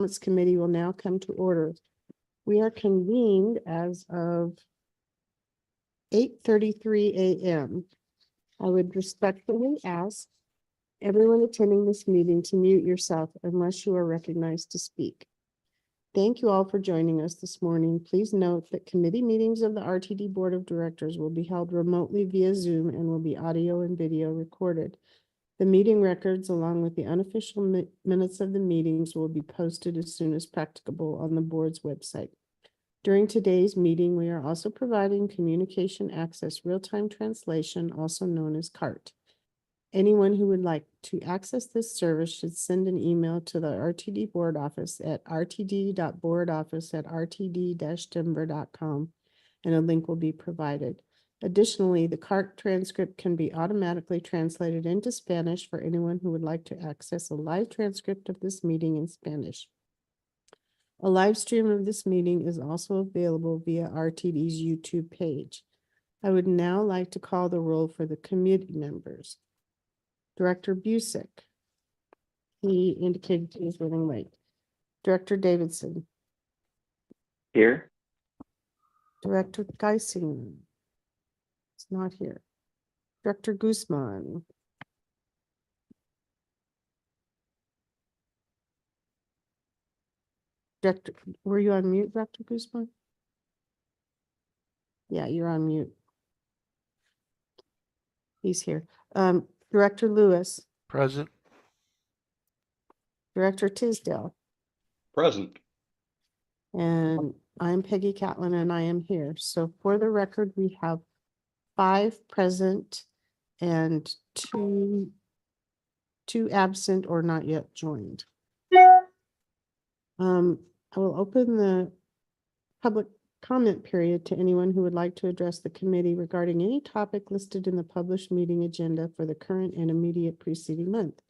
Performance Committee will now come to order. We are convened as of 8:33 a.m. I would respectfully ask everyone attending this meeting to mute yourself unless you are recognized to speak. Thank you all for joining us this morning. Please note that committee meetings of the RTD Board of Directors will be held remotely via Zoom and will be audio and video recorded. The meeting records, along with the unofficial minutes of the meetings, will be posted as soon as practicable on the board's website. During today's meeting, we are also providing communication access real-time translation, also known as CART. Anyone who would like to access this service should send an email to the RTD board office at rtd.boardoffice@rtd-denver.com, and a link will be provided. Additionally, the CART transcript can be automatically translated into Spanish for anyone who would like to access a live transcript of this meeting in Spanish. A live stream of this meeting is also available via RTD's YouTube page. I would now like to call the roll for the committee members. Director Busick. He indicated he was running late. Director Davidson. Here. Director Geisinger. It's not here. Director Guzman. Director, were you on mute, Director Guzman? Yeah, you're on mute. He's here. Director Lewis. Present. Director Tisdale. Present. And I'm Peggy Catlin and I am here. So for the record, we have 5 present and two absent or not yet joined. I will open the public comment period to anyone who would like to address the committee regarding any topic listed in the published meeting agenda for the current and immediate preceding month.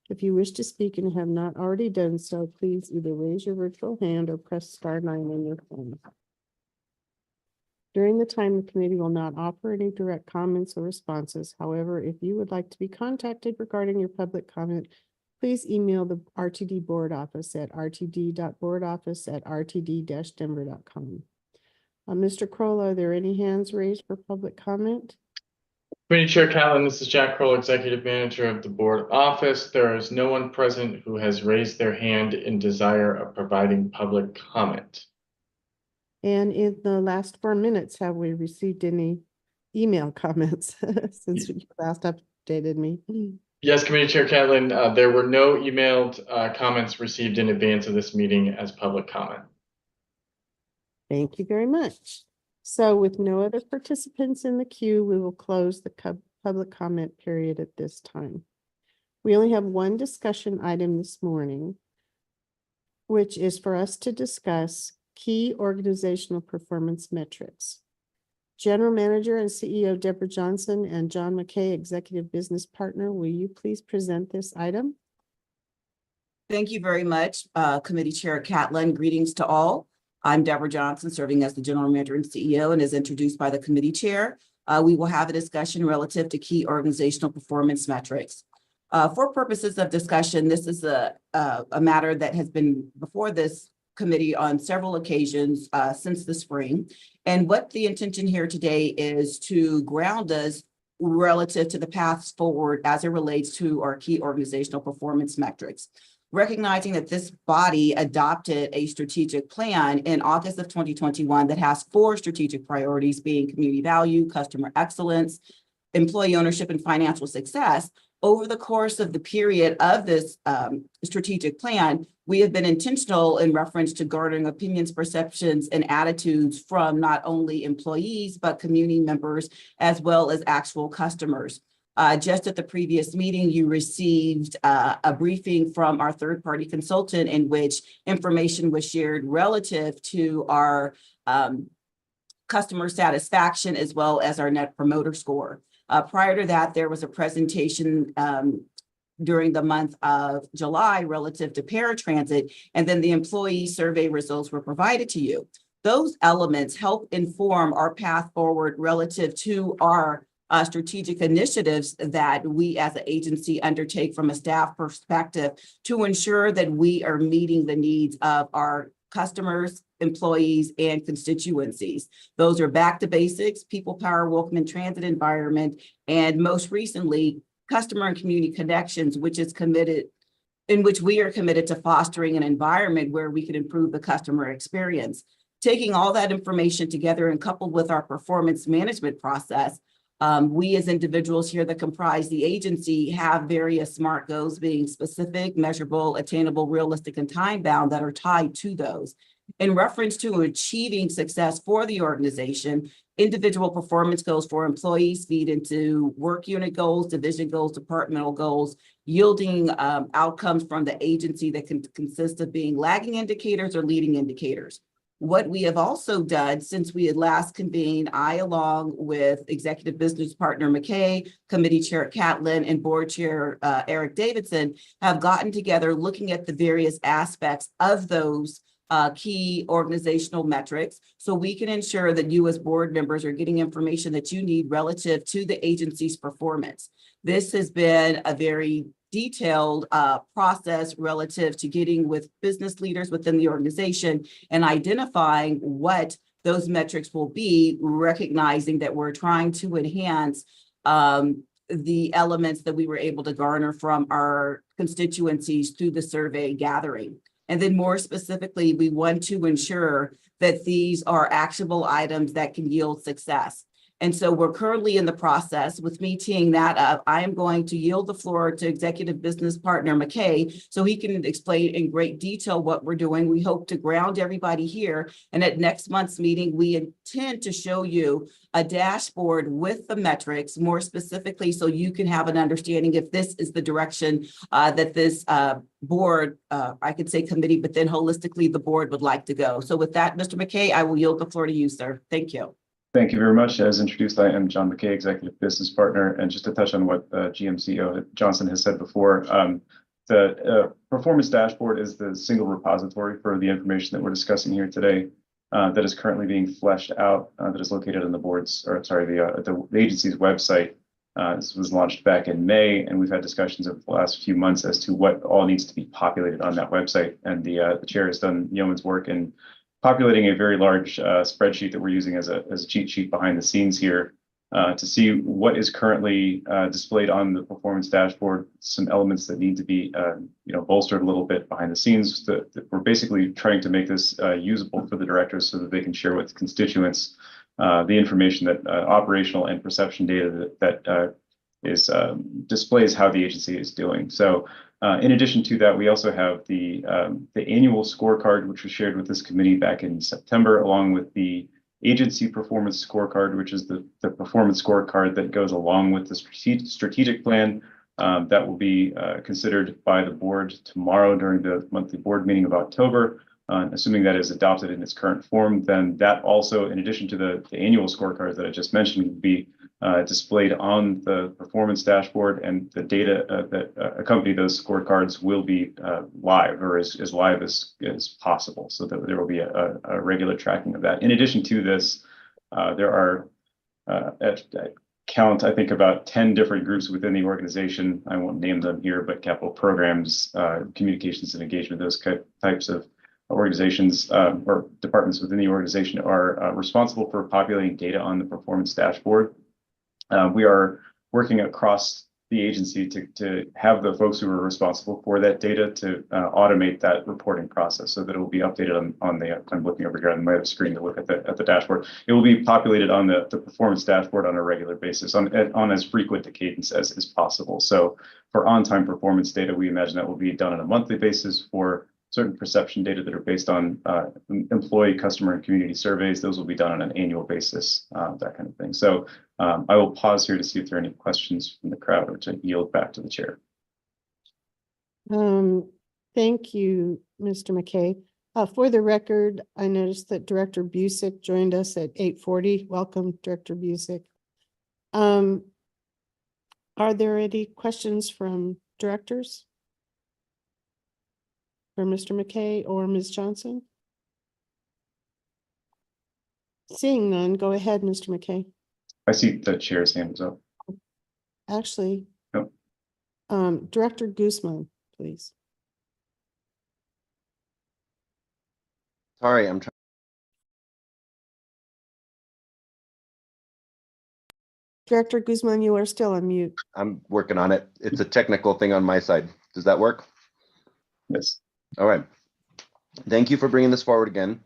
If you wish to speak and have not already done so, please either raise your virtual hand or press *9 on your phone. During the time, the committee will not offer any direct comments or responses. However, if you would like to be contacted regarding your public comment, please email the RTD board office at rtd.boardoffice@rtd-denver.com. Mr. Kroll, are there any hands raised for public comment? Committee Chair Catlin, this is Jack Kroll, Executive Manager of the Board Office. There is no one present who has raised their hand in desire of providing public comment. And in the last 4 minutes, have we received any email comments since you last updated me? Yes, Committee Chair Catlin, there were no emailed comments received in advance of this meeting as public comment. Thank you very much. So with no other participants in the queue, we will close the public comment period at this time. We only have one discussion item this morning, which is for us to discuss key organizational performance metrics. General Manager and CEO Deborah Johnson and John McKay, Executive Business Partner, will you please present this item? Thank you very much, Committee Chair Catlin. Greetings to all. I'm Deborah Johnson, serving as the General Manager and CEO, and as introduced by the Committee Chair, we will have a discussion relative to key organizational performance metrics. For purposes of discussion, this is a matter that has been before this committee on several occasions since the spring. And what the intention here today is to ground us relative to the paths forward as it relates to our key organizational performance metrics. Recognizing that this body adopted a strategic plan in August of 2021 that has 4 strategic priorities, being community value, customer excellence, employee ownership, and financial success. Over the course of the period of this strategic plan, we have been intentional in reference to garnering opinions, perceptions, and attitudes from not only employees, but community members, as well as actual customers. Just at the previous meeting, you received a briefing from our third-party consultant in which information was shared relative to our customer satisfaction as well as our Net Promoter Score. Prior to that, there was a presentation during the month of July relative to paratransit, and then the employee survey results were provided to you. Those elements help inform our path forward relative to our strategic initiatives that we as an agency undertake from a staff perspective to ensure that we are meeting the needs of our customers, employees, and constituencies. Those are back to basics, people power, Wolfman Transit environment, and most recently, customer and community connections, in which we are committed to fostering an environment where we can improve the customer experience. Taking all that information together and coupled with our performance management process, we as individuals here that comprise the agency have various SMART goals being specific, measurable, attainable, realistic, and time-bound that are tied to those. In reference to achieving success for the organization, individual performance goals for employees feed into work unit goals, division goals, departmental goals, yielding outcomes from the agency that can consist of being lagging indicators or leading indicators. What we have also done since we had last convened, I, along with Executive Business Partner McKay, Committee Chair Catlin, and Board Chair Eric Davidson, have gotten together looking at the various aspects of those key organizational metrics, so we can ensure that you as board members are getting information that you need relative to the agency's performance. This has been a very detailed process relative to getting with business leaders within the organization and identifying what those metrics will be, recognizing that we're trying to enhance the elements that we were able to garner from our constituencies through the survey gathering. And then more specifically, we want to ensure that these are actionable items that can yield success. And so we're currently in the process. With me teeing that up, I am going to yield the floor to Executive Business Partner McKay so he can explain in great detail what we're doing. We hope to ground everybody here. And at next month's meeting, we intend to show you a dashboard with the metrics more specifically so you can have an understanding if this is the direction that this board, I could say committee, but then holistically the board would like to go. So with that, Mr. McKay, I will yield the floor to you, sir. Thank you. Thank you very much. As introduced, I am John McKay, Executive Business Partner. And just to touch on what GMCO Johnson has said before, the performance dashboard is the single repository for the information that we're discussing here today that is currently being fleshed out, that is located on the agency's website. This was launched back in May, and we've had discussions over the last few months as to what all needs to be populated on that website. And the chair has done yeoman's work in populating a very large spreadsheet that we're using as a cheat sheet behind the scenes here to see what is currently displayed on the performance dashboard, some elements that need to be bolstered a little bit behind the scenes. We're basically trying to make this usable for the directors so that they can share with constituents the information that operational and perception data that displays how the agency is doing. So in addition to that, we also have the annual scorecard, which was shared with this committee back in September, along with the agency performance scorecard, which is the performance scorecard that goes along with the strategic plan that will be considered by the board tomorrow during the monthly board meeting of October. Assuming that is adopted in its current form, then that also, in addition to the annual scorecard that I just mentioned, will be displayed on the performance dashboard, and the data that accompany those scorecards will be live, or as live as possible, so that there will be a regular tracking of that. In addition to this, there are at count, I think, about 10 different groups within the organization. I won't name them here, but capital programs, communications and engagement, those types of organizations or departments within the organization are responsible for populating data on the performance dashboard. We are working across the agency to have the folks who are responsible for that data to automate that reporting process so that it will be updated on the, I'm looking over here on my other screen to look at the dashboard. It will be populated on the performance dashboard on a regular basis, on as frequent a cadence as is possible. So for on-time performance data, we imagine that will be done on a monthly basis. For certain perception data that are based on employee, customer, and community surveys, those will be done on an annual basis, that kind of thing. So I will pause here to see if there are any questions from the crowd, or to yield back to the chair. Thank you, Mr. McKay. For the record, I noticed that Director Busick joined us at 8:40. Welcome, Director Busick. Are there any questions from directors? For Mr. McKay or Ms. Johnson? Seeing none, go ahead, Mr. McKay. I see the chair's hand is up. actually. Nope. Director Guzman, please. Sorry, I'm trying. Director Guzman, you are still on mute. I'm working on it. It's a technical thing on my side. Does that work? Yes. All right. Thank you for bringing this forward again.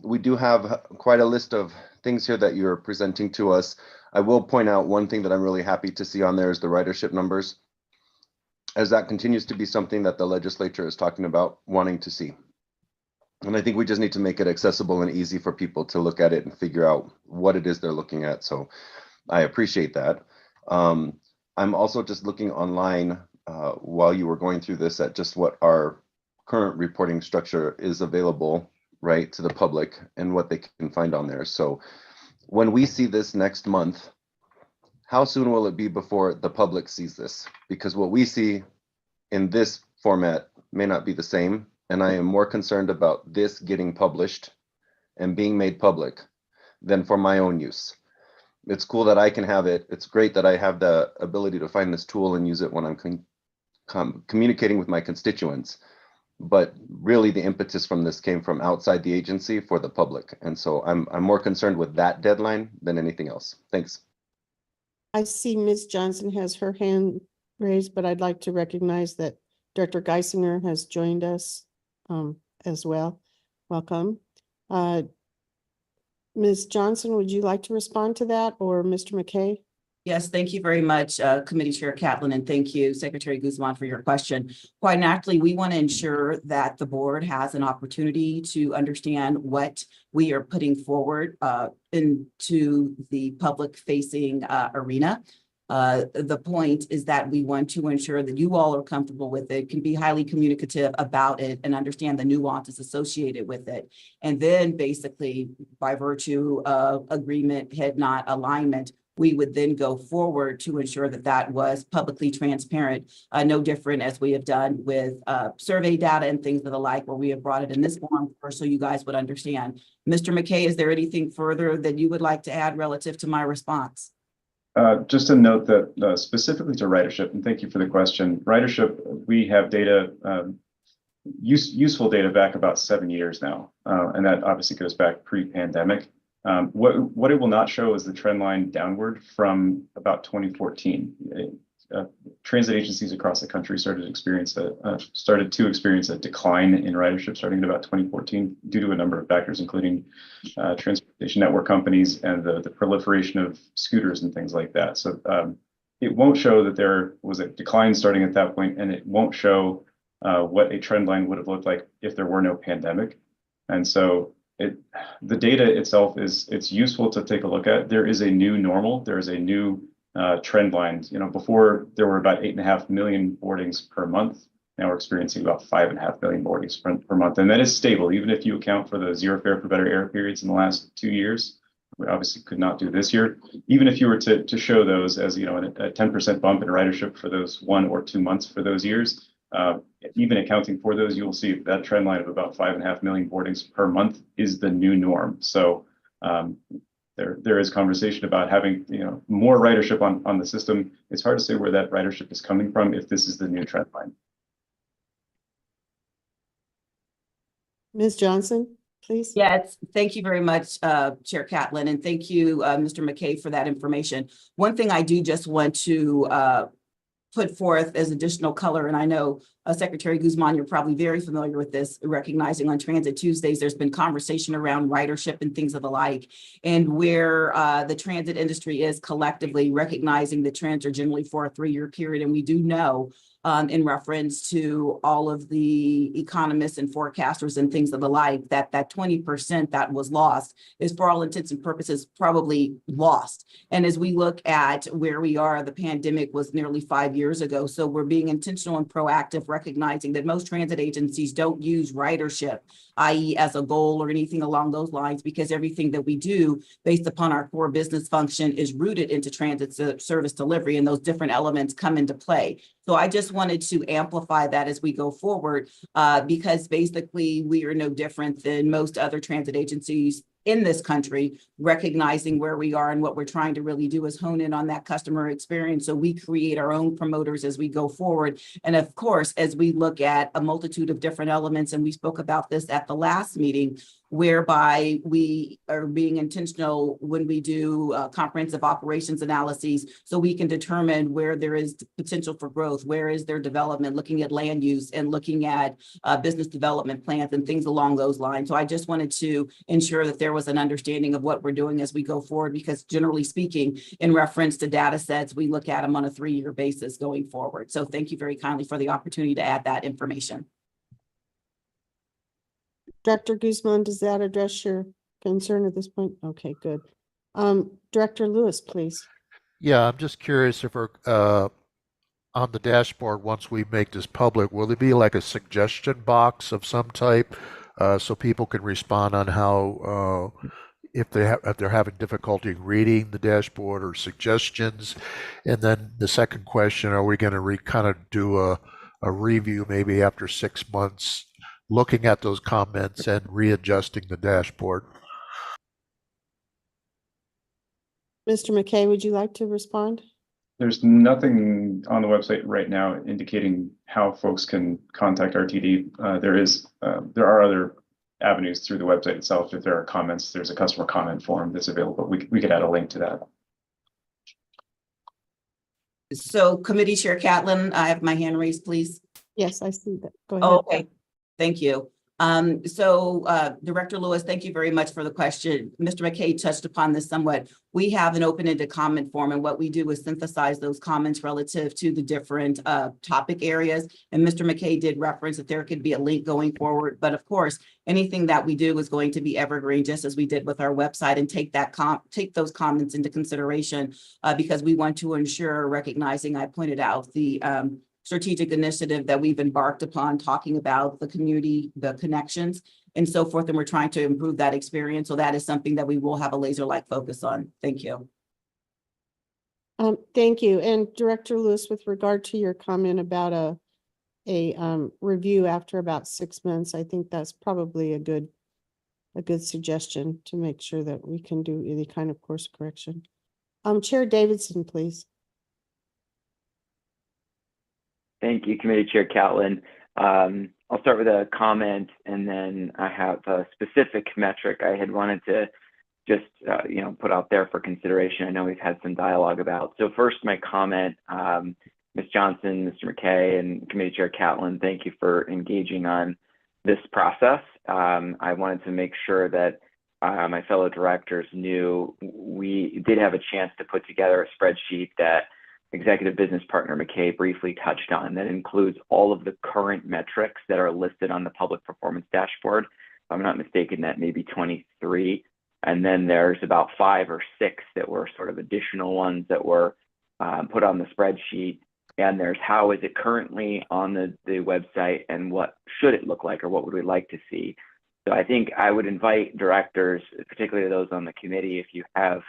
We do have quite a list of things here that you're presenting to us. I will point out one thing that I'm really happy to see on there is the ridership numbers, as that continues to be something that the legislature is talking about wanting to see. And I think we just need to make it accessible and easy for people to look at it and figure out what it is they're looking at. So I appreciate that. I'm also just looking online while you were going through this at just what our current reporting structure is available, right, to the public and what they can find on there. So when we see this next month, how soon will it be before the public sees this? Because what we see in this format may not be the same. And I am more concerned about this getting published and being made public than for my own use. It's cool that I can have it. It's great that I have the ability to find this tool and use it when I'm communicating with my constituents. But really the impetus from this came from outside the agency for the public. And so I'm more concerned with that deadline than anything else. Thanks. I see Ms. Johnson has her hand raised, but I'd like to recognize that Director Geisinger has joined us as well. Welcome. Ms. Johnson, would you like to respond to that, or Mr. McKay? Yes, thank you very much, Committee Chair Catlin, and thank you, Secretary Guzman, for your question. Quite naturally, we want to ensure that the board has an opportunity to understand what we are putting forward into the public-facing arena. The point is that we want to ensure that you all are comfortable with it, can be highly communicative about it, and understand the nuances associated with it. And then basically, by virtue of agreement, head nod, alignment, we would then go forward to ensure that that was publicly transparent, no different as we have done with survey data and things of the like, where we have brought it in this form first so you guys would understand. Mr. McKay, is there anything further that you would like to add relative to my response? Just to note that specifically to ridership, and thank you for the question. Ridership, we have data, useful data back about 7 years now, and that obviously goes back pre-pandemic. What it will not show is the trend line downward from about 2014. Transit agencies across the country started to experience a decline in ridership starting in about 2014 due to a number of factors, including transportation network companies and the proliferation of scooters and things like that. So it won't show that there was a decline starting at that point, and it won't show what a trend line would have looked like if there were no pandemic. And so the data itself it's useful to take a look at. There is a new normal. There is a new trend lines. Before there were about 8.5 million boardings per month. Now we're experiencing about 5.5 million boardings per month. And that is stable, even if you account for the zero fare for better air periods in the last 2 years. We obviously could not do this year. Even if you were to show those as, a 10% bump in ridership for those 1 or 2 months for those years, even accounting for those, you will see that trend line of about 5.5 million boardings per month is the new norm. So there is conversation about having more ridership on the system. It's hard to say where that ridership is coming from if this is the new trend line. Ms. Johnson, please. Yes, thank you very much, Chair Catlin, and thank you, Mr. McKay, for that information. One thing I do just want to put forth as additional color, and I know Secretary Guzman, you're probably very familiar with this, recognizing on Transit Tuesdays, there's been conversation around ridership and things of the like, and where the transit industry is collectively recognizing the trends are generally for a 3-year period. And we do know in reference to all of the economists and forecasters and things of the like, that 20% that was lost is for all intents and purposes probably lost. And as we look at where we are, the pandemic was nearly 5 years ago. So we're being intentional and proactive, recognizing that most transit agencies don't use ridership, i.e. as a goal or anything along those lines, because everything that we do based upon our core business function is rooted into transit service delivery, and those different elements come into play. So I just wanted to amplify that as we go forward, because basically we are no different than most other transit agencies in this country, recognizing where we are and what we're trying to really do is hone in on that customer experience. So we create our own promoters as we go forward. And of course, as we look at a multitude of different elements, and we spoke about this at the last meeting, whereby we are being intentional when we do comprehensive operations analyses, so we can determine where there is potential for growth, where is there development, looking at land use and looking at business development plans and things along those lines. So I just wanted to ensure that there was an understanding of what we're doing as we go forward, because generally speaking, in reference to data sets, we look at them on a 3-year basis going forward. So thank you very kindly for the opportunity to add that information. Director Guzman, does that address your concern at this point? Okay, good. Director Lewis, please. Yeah, I'm just curious if we're on the dashboard, once we make this public, will there be like a suggestion box of some type so people can respond on how if they're having difficulty reading the dashboard or suggestions? And then the second question, are we going to kind of do a review maybe after 6 months, looking at those comments and readjusting the dashboard? Mr. McKay, would you like to respond? There's nothing on the website right now indicating how folks can contact RTD. There are other avenues through the website itself. If there are comments, there's a customer comment form that's available. We could add a link to that. So Committee Chair Catlin, I have my hand raised, please. Yes, I see that. Go ahead. Oh, okay, thank you. Director Lewis, thank you very much for the question. Mr. McKay touched upon this somewhat. We have an open-ended comment form, and what we do is synthesize those comments relative to the different topic areas. And Mr. McKay did reference that there could be a link going forward, but of course, anything that we do is going to be evergreen, just as we did with our website, and take those comments into consideration because we want to ensure, recognizing, I pointed out the strategic initiative that we've embarked upon, talking about the community, the connections and so forth. And we're trying to improve that experience. So that is something that we will have a laser-like focus on. Thank you. Thank you. And Director Lewis, with regard to your comment about a review after about 6 months, I think that's probably a good suggestion to make sure that we can do any kind of course correction. Chair Davidson, please. Thank you, Committee Chair Catlin. I'll start with a comment, and then I have a specific metric I had wanted to just put out there for consideration. I know we've had some dialogue about. So first, my comment, Ms. Johnson, Mr. McKay, and Committee Chair Catlin, thank you for engaging on this process. I wanted to make sure that my fellow directors knew we did have a chance to put together a spreadsheet that Executive Business Partner McKay briefly touched on, that includes all of the current metrics that are listed on the public performance dashboard. If I'm not mistaken, that may be 23. And then there's about 5 or 6 that were sort of additional ones that were put on the spreadsheet. And there's how is it currently on the website and what should it look like, or what would we like to see. So I think I would invite directors, particularly those on the committee, if you have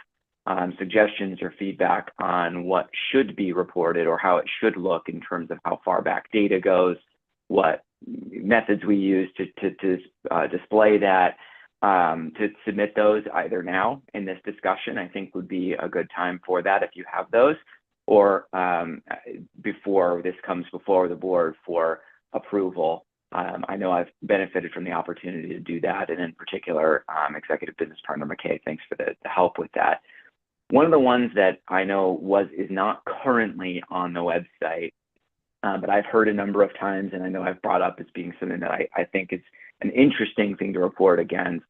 suggestions or feedback on what should be reported or how it should look in terms of how far back data goes, what methods we use to display that, to submit those either now in this discussion, I think would be a good time for that if you have those, or before this comes before the board for approval. I know I've benefited from the opportunity to do that, and in particular, Executive Business Partner McKay, thanks for the help with that. One of the ones that I know is not currently on the website, but I've heard a number of times, and I know I've brought up as being something that I think is an interesting thing to report against,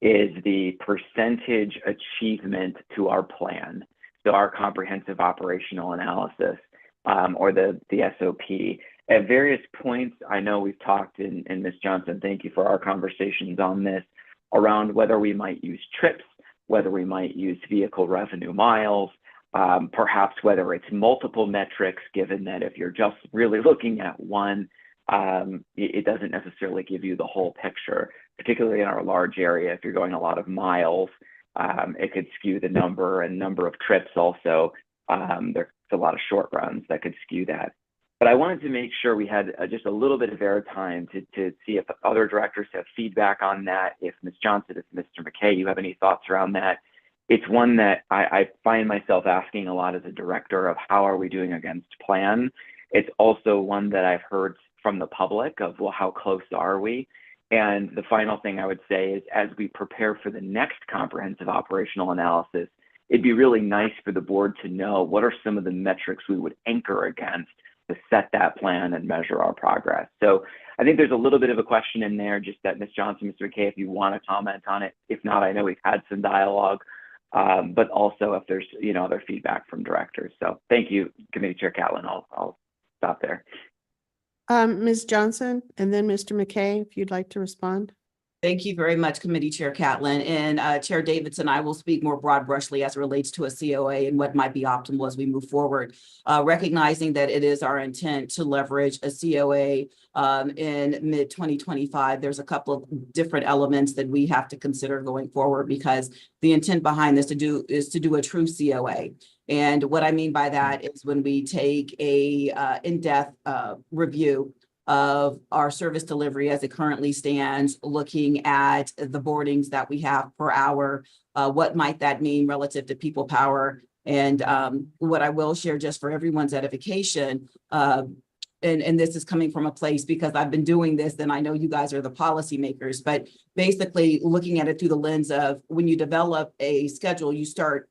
is the percentage achievement to our plan. So our comprehensive operational analysis, or the SOP. At various points, I know we've talked, and Ms. Johnson, thank you for our conversations on this, around whether we might use trips, whether we might use vehicle revenue miles, perhaps whether it's multiple metrics, given that if you're just really looking at one, it doesn't necessarily give you the whole picture, particularly in our large area. If you're going a lot of miles, it could skew the number, and number of trips also. There's a lot of short runs that could skew that. But I wanted to make sure we had just a little bit of airtime to see if other directors have feedback on that. If Ms. Johnson, if Mr. McKay, you have any thoughts around that. It's one that I find myself asking a lot as a director of how are we doing against plan. It's also one that I've heard from the public of, well, how close are we? And the final thing I would say is, as we prepare for the next comprehensive operational analysis, it'd be really nice for the board to know what are some of the metrics we would anchor against to set that plan and measure our progress. So I think there's a little bit of a question in there, just that Ms. Johnson, Mr. McKay, if you want to comment on it. If not, I know we've had some dialogue, but also if there's other feedback from directors. So thank you, Committee Chair Catlin. I'll stop there. Ms. Johnson, and then Mr. McKay, if you'd like to respond. Thank you very much, Committee Chair Catlin. And Chair Davidson, I will speak more broad brushly as it relates to a COA and what might be optimal as we move forward. Recognizing that it is our intent to leverage a COA in mid-2025, there's a couple of different elements that we have to consider going forward, because the intent behind this is to do a true COA. And what I mean by that is when we take a in-depth review of our service delivery as it currently stands, looking at the boardings that we have per hour, what might that mean relative to people power? And what I will share, just for everyone's edification, and this is coming from a place because I've been doing this, and I know you guys are the policymakers, but basically looking at it through the lens of when you develop a schedule,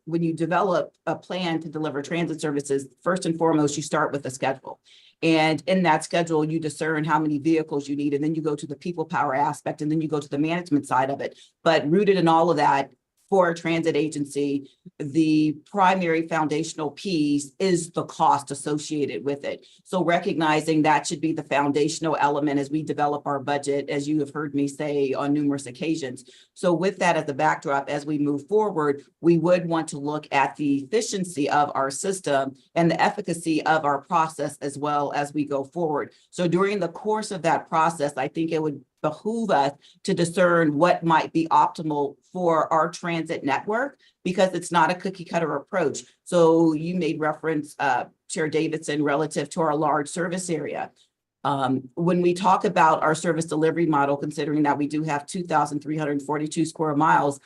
when you develop a plan to deliver transit services, first and foremost, you start with a schedule. And in that schedule, you discern how many vehicles you need, and then you go to the people power aspect, and then you go to the management side of it. But rooted in all of that, for a transit agency, the primary foundational piece is the cost associated with it. So recognizing that should be the foundational element as we develop our budget, as you have heard me say on numerous occasions. So with that as the backdrop, as we move forward, we would want to look at the efficiency of our system and the efficacy of our process as well as we go forward. So during the course of that process, I think it would behoove us to discern what might be optimal for our transit network, because it's not a cookie cutter approach. So you made reference, Chair Davidson, relative to our large service area. When we talk about our service delivery model, considering that we do have 2,342 square miles,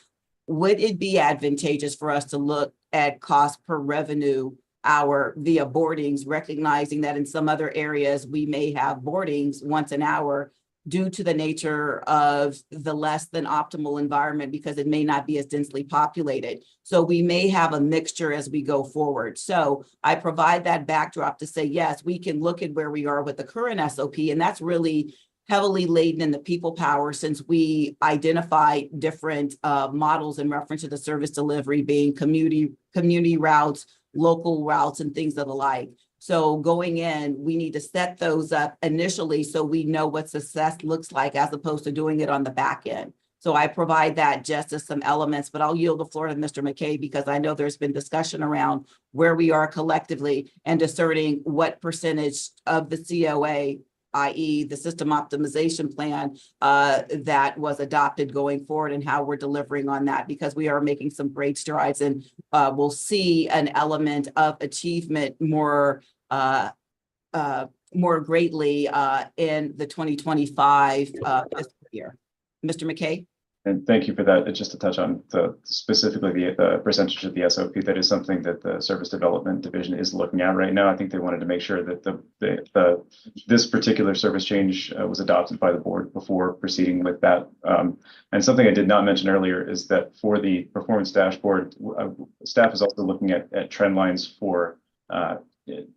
would it be advantageous for us to look at cost per revenue hour via boardings, recognizing that in some other areas we may have boardings once an hour due to the nature of the less than optimal environment, because it may not be as densely populated. So we may have a mixture as we go forward. So I provide that backdrop to say, yes, we can look at where we are with the current SOP, and that's really heavily laden in the people power, since we identify different models in reference to the service delivery being community routes, local routes, and things of the like. So going in, we need to set those up initially so we know what success looks like, as opposed to doing it on the back end. So I provide that just as some elements, but I'll yield the floor to Mr. McKay, because I know there's been discussion around where we are collectively and discerning what percentage of the COA, i.e. the system optimization plan that was adopted going forward, and how we're delivering on that, because we are making some great strides, and we'll see an element of achievement more greatly in the 2025 fiscal year. Mr. McKay? And thank you for that. Just to touch on specifically the percentage of the SOP, that is something that the Service Development Division is looking at right now. I think they wanted to make sure that this particular service change was adopted by the board before proceeding with that. And something I did not mention earlier is that for the performance dashboard, staff is also looking at trend lines for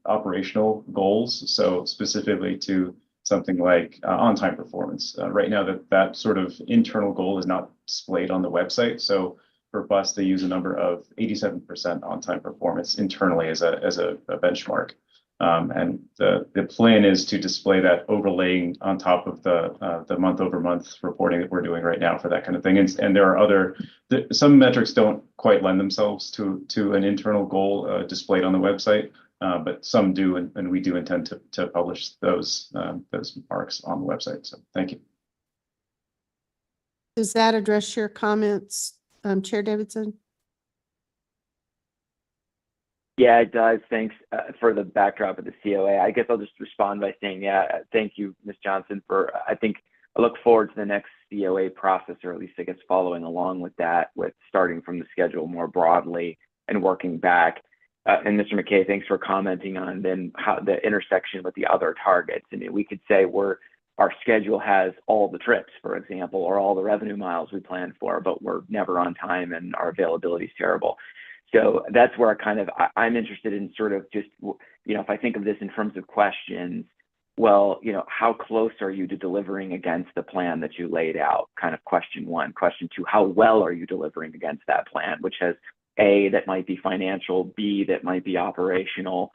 operational goals. So specifically to something like on-time performance. Right now, that sort of internal goal is not displayed on the website. So for bus, they use a number of 87% on-time performance internally as a benchmark. And the plan is to display that, overlaying on top of the month-over-month reporting that we're doing right now for that kind of thing. And there are some metrics don't quite lend themselves to an internal goal displayed on the website. But some do, and we do intend to publish those marks on the website. So thank you. Does that address your comments, Chair Davidson? Yeah, it does. Thanks for the backdrop of the COA. I guess I'll just respond by saying, yeah, thank you, Ms. Johnson, I think I look forward to the next COA process, or at least I guess following along with that, with starting from the schedule more broadly and working back. And Mr. McKay, thanks for commenting on then how the intersection with the other targets. I mean, we could say our schedule has all the trips, for example, or all the revenue miles we planned for, but we're never on time and our availability is terrible. So that's where I'm interested in sort of just, if I think of this in terms of questions, well, how close are you to delivering against the plan that you laid out? Kind of question one. Question two, how well are you delivering against that plan, which has A, that might be financial, B, that might be operational,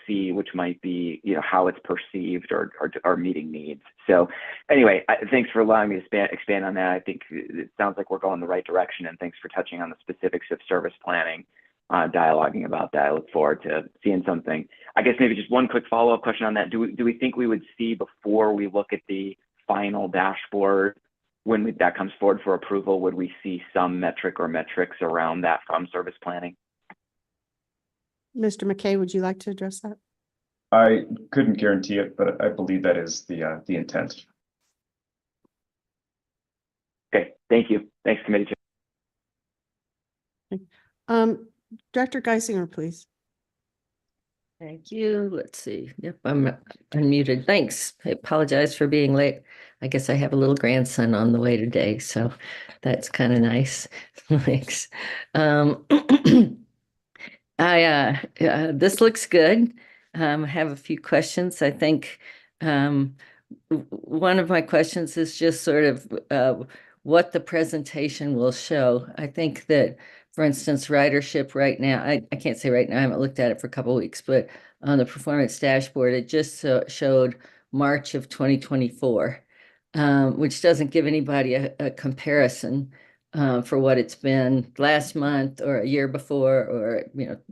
C, which might be, how it's perceived or meeting needs. So anyway, thanks for allowing me to expand on that. I think it sounds like we're going the right direction, and thanks for touching on the specifics of service planning, dialoguing about that. I look forward to seeing something. I guess maybe just one quick follow-up question on that. Do we think we would see, before we look at the final dashboard, when that comes forward for approval, would we see some metric or metrics around that from service planning? Mr. McKay, would you like to address that? I couldn't guarantee it, but I believe that is the intent. Okay, thank you. Thanks, Committee Chair. Director Geisinger, please. Thank you. Let's see. Yep, I'm unmuted. Thanks. I apologize for being late. I guess I have a little grandson on the way today, so that's kind of nice. Thanks. This looks good. I have a few questions. I think one of my questions is just sort of what the presentation will show. I think that, for instance, ridership right now, I can't say right now, I haven't looked at it for a couple of weeks, but on the performance dashboard, it just showed March of 2024, which doesn't give anybody a comparison for what it's been last month or a year before, or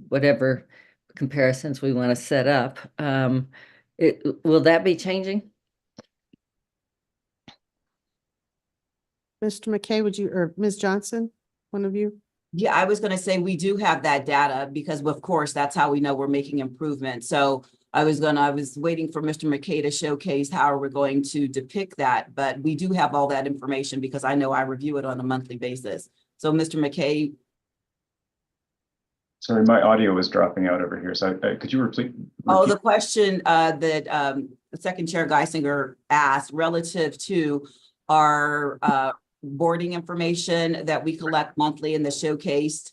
whatever comparisons we want to set up. Will that be changing? Mr. McKay, would you, or Ms. Johnson, one of you? Yeah, I was going to say we do have that data because, of course, that's how we know we're making improvements. So I was waiting for Mr. McKay to showcase how we're going to depict that, but we do have all that information because I know I review it on a monthly basis. So Mr. McKay. Sorry, my audio was dropping out over here. So could you repeat? Oh, the question that the second chair Geisinger asked relative to our boarding information that we collect monthly in the showcased,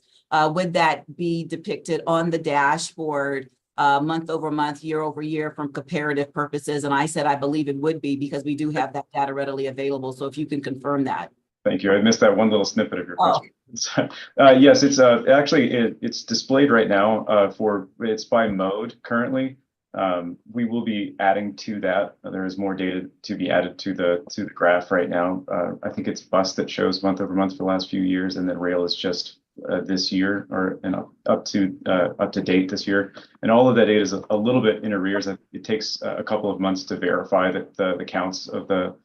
would that be depicted on the dashboard month over month, year over year from comparative purposes? And I said, I believe it would be because we do have that data readily available. So if you can confirm that. Thank you. I missed that one little snippet of your question. Yes, it's actually it's displayed right now it's by mode currently. We will be adding to that. There is more data to be added to the graph right now. I think it's bus that shows month over month for the last few years, and then rail is just this year up to date this year. And all of that data is a little bit in arrears. It takes a couple of months to verify that the counts of the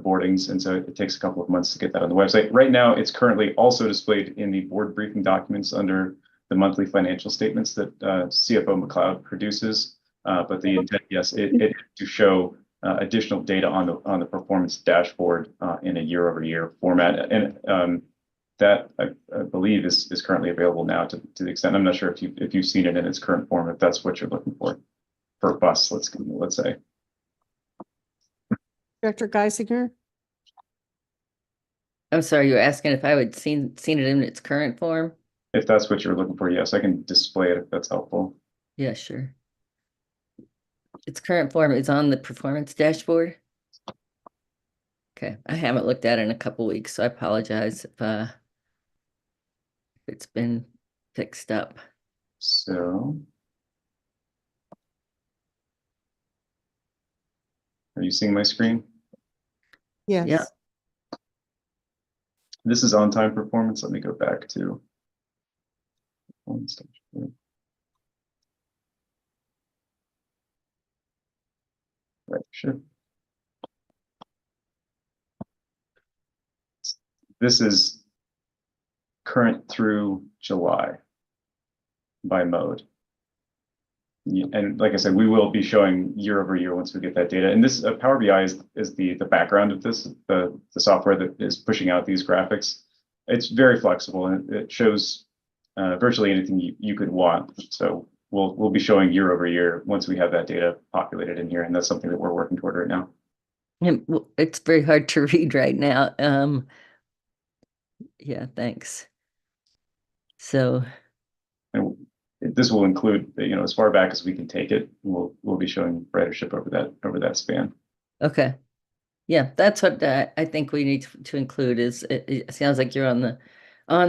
boardings, and so it takes a couple of months to get that on the website. Right now, it's currently also displayed in the board briefing documents under the monthly financial statements that CFO McLeod produces. But the intent, yes, it to show additional data on the performance dashboard in a year-over-year format, and that I believe is currently available now to the extent. I'm not sure if you've seen it in its current form, if that's what you're looking for a bus. Let's say. Director Geisinger? I'm sorry, you're asking if I would seen it in its current form? If that's what you're looking for, yes, I can display it if that's helpful. Yeah, sure. Its current form is on the performance dashboard. Okay, I haven't looked at it in a couple weeks, so I apologize if it's been fixed up. So, are you seeing my screen? Yes. Yeah. This is on-time performance. Let me go back to performance dashboard. Right, sure. This is current through July. by mode. And like I said, we will be showing year over year once we get that data. And this Power BI is the background of this, the software that is pushing out these graphics. It's very flexible and it shows virtually anything you could want. So we'll be showing year over year once we have that data populated in here, and that's something that we're working toward right now. It's very hard to read right now. Yeah, thanks. So. And this will include, as far back as we can take it. We'll be showing ridership over that span. Okay. Yeah, that's what I think we need to include. Is it sounds like you're on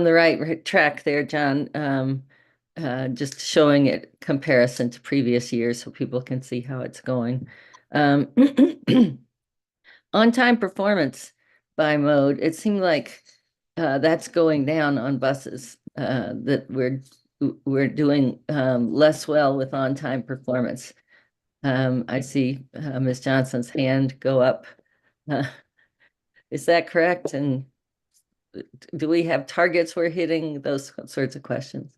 the right track there, John. Just showing it comparison to previous years so people can see how it's going. On-time performance by mode, it seemed like that's going down on buses, that we're doing less well with on-time performance. I see Ms. Johnson's hand go up. Is that correct? And do we have targets we're hitting? Those sorts of questions.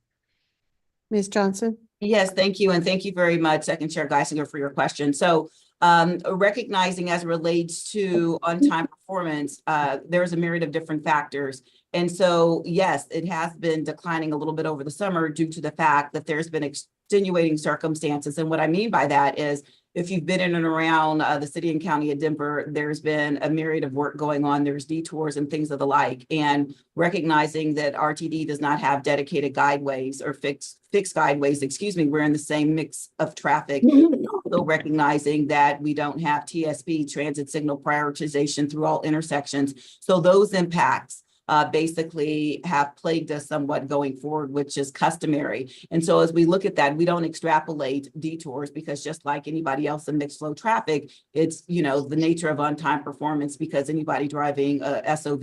Ms. Johnson? Yes, thank you. And thank you very much, Second Chair Geisinger, for your question. So recognizing as it relates to on-time performance, there's a myriad of different factors. And so, yes, it has been declining a little bit over the summer due to the fact that there's been extenuating circumstances. And what I mean by that is, if you've been in and around the city and county of Denver, there's been a myriad of work going on. There's detours and things of the like. And recognizing that RTD does not have dedicated guideways or fixed guideways, we're in the same mix of traffic. Also recognizing that we don't have TSP, transit signal prioritization, through all intersections. So those impacts basically have plagued us somewhat going forward, which is customary. And so as we look at that, we don't extrapolate detours, because just like anybody else in mixed flow traffic, it's, the nature of on-time performance, because anybody driving a SOV,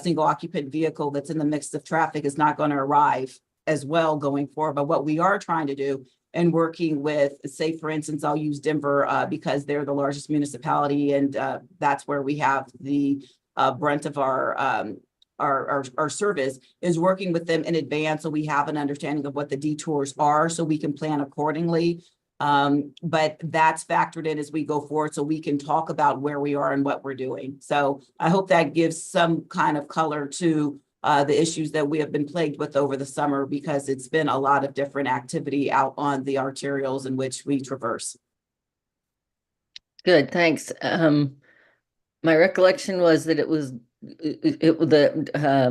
single occupant vehicle that's in the mix of traffic, is not going to arrive as well going forward. But what we are trying to do, and working with, say, for instance, I'll use Denver because they're the largest municipality, and that's where we have the brunt of our service, is working with them in advance so we have an understanding of what the detours are so we can plan accordingly. But that's factored in as we go forward so we can talk about where we are and what we're doing. So I hope that gives some kind of color to the issues that we have been plagued with over the summer, because it's been a lot of different activity out on the arterials in which we traverse. Good, thanks. My recollection was that the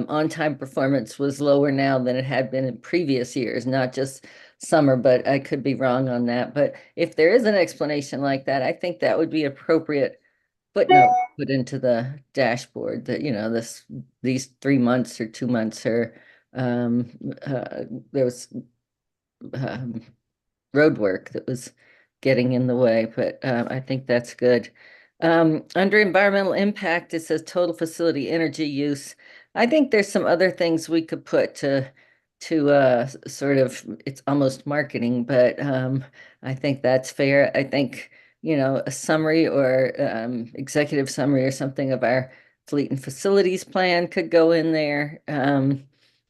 on-time performance was lower now than it had been in previous years, not just summer, but I could be wrong on that. But if there is an explanation like that, I think that would be appropriate footnote put into the dashboard that, these 3 months or 2 months or there was road work that was getting in the way, but I think that's good. Under environmental impact, it says total facility energy use. I think there's some other things we could put to sort of, it's almost marketing, but I think that's fair. I think, a summary or executive summary or something of our fleet and facilities plan could go in there.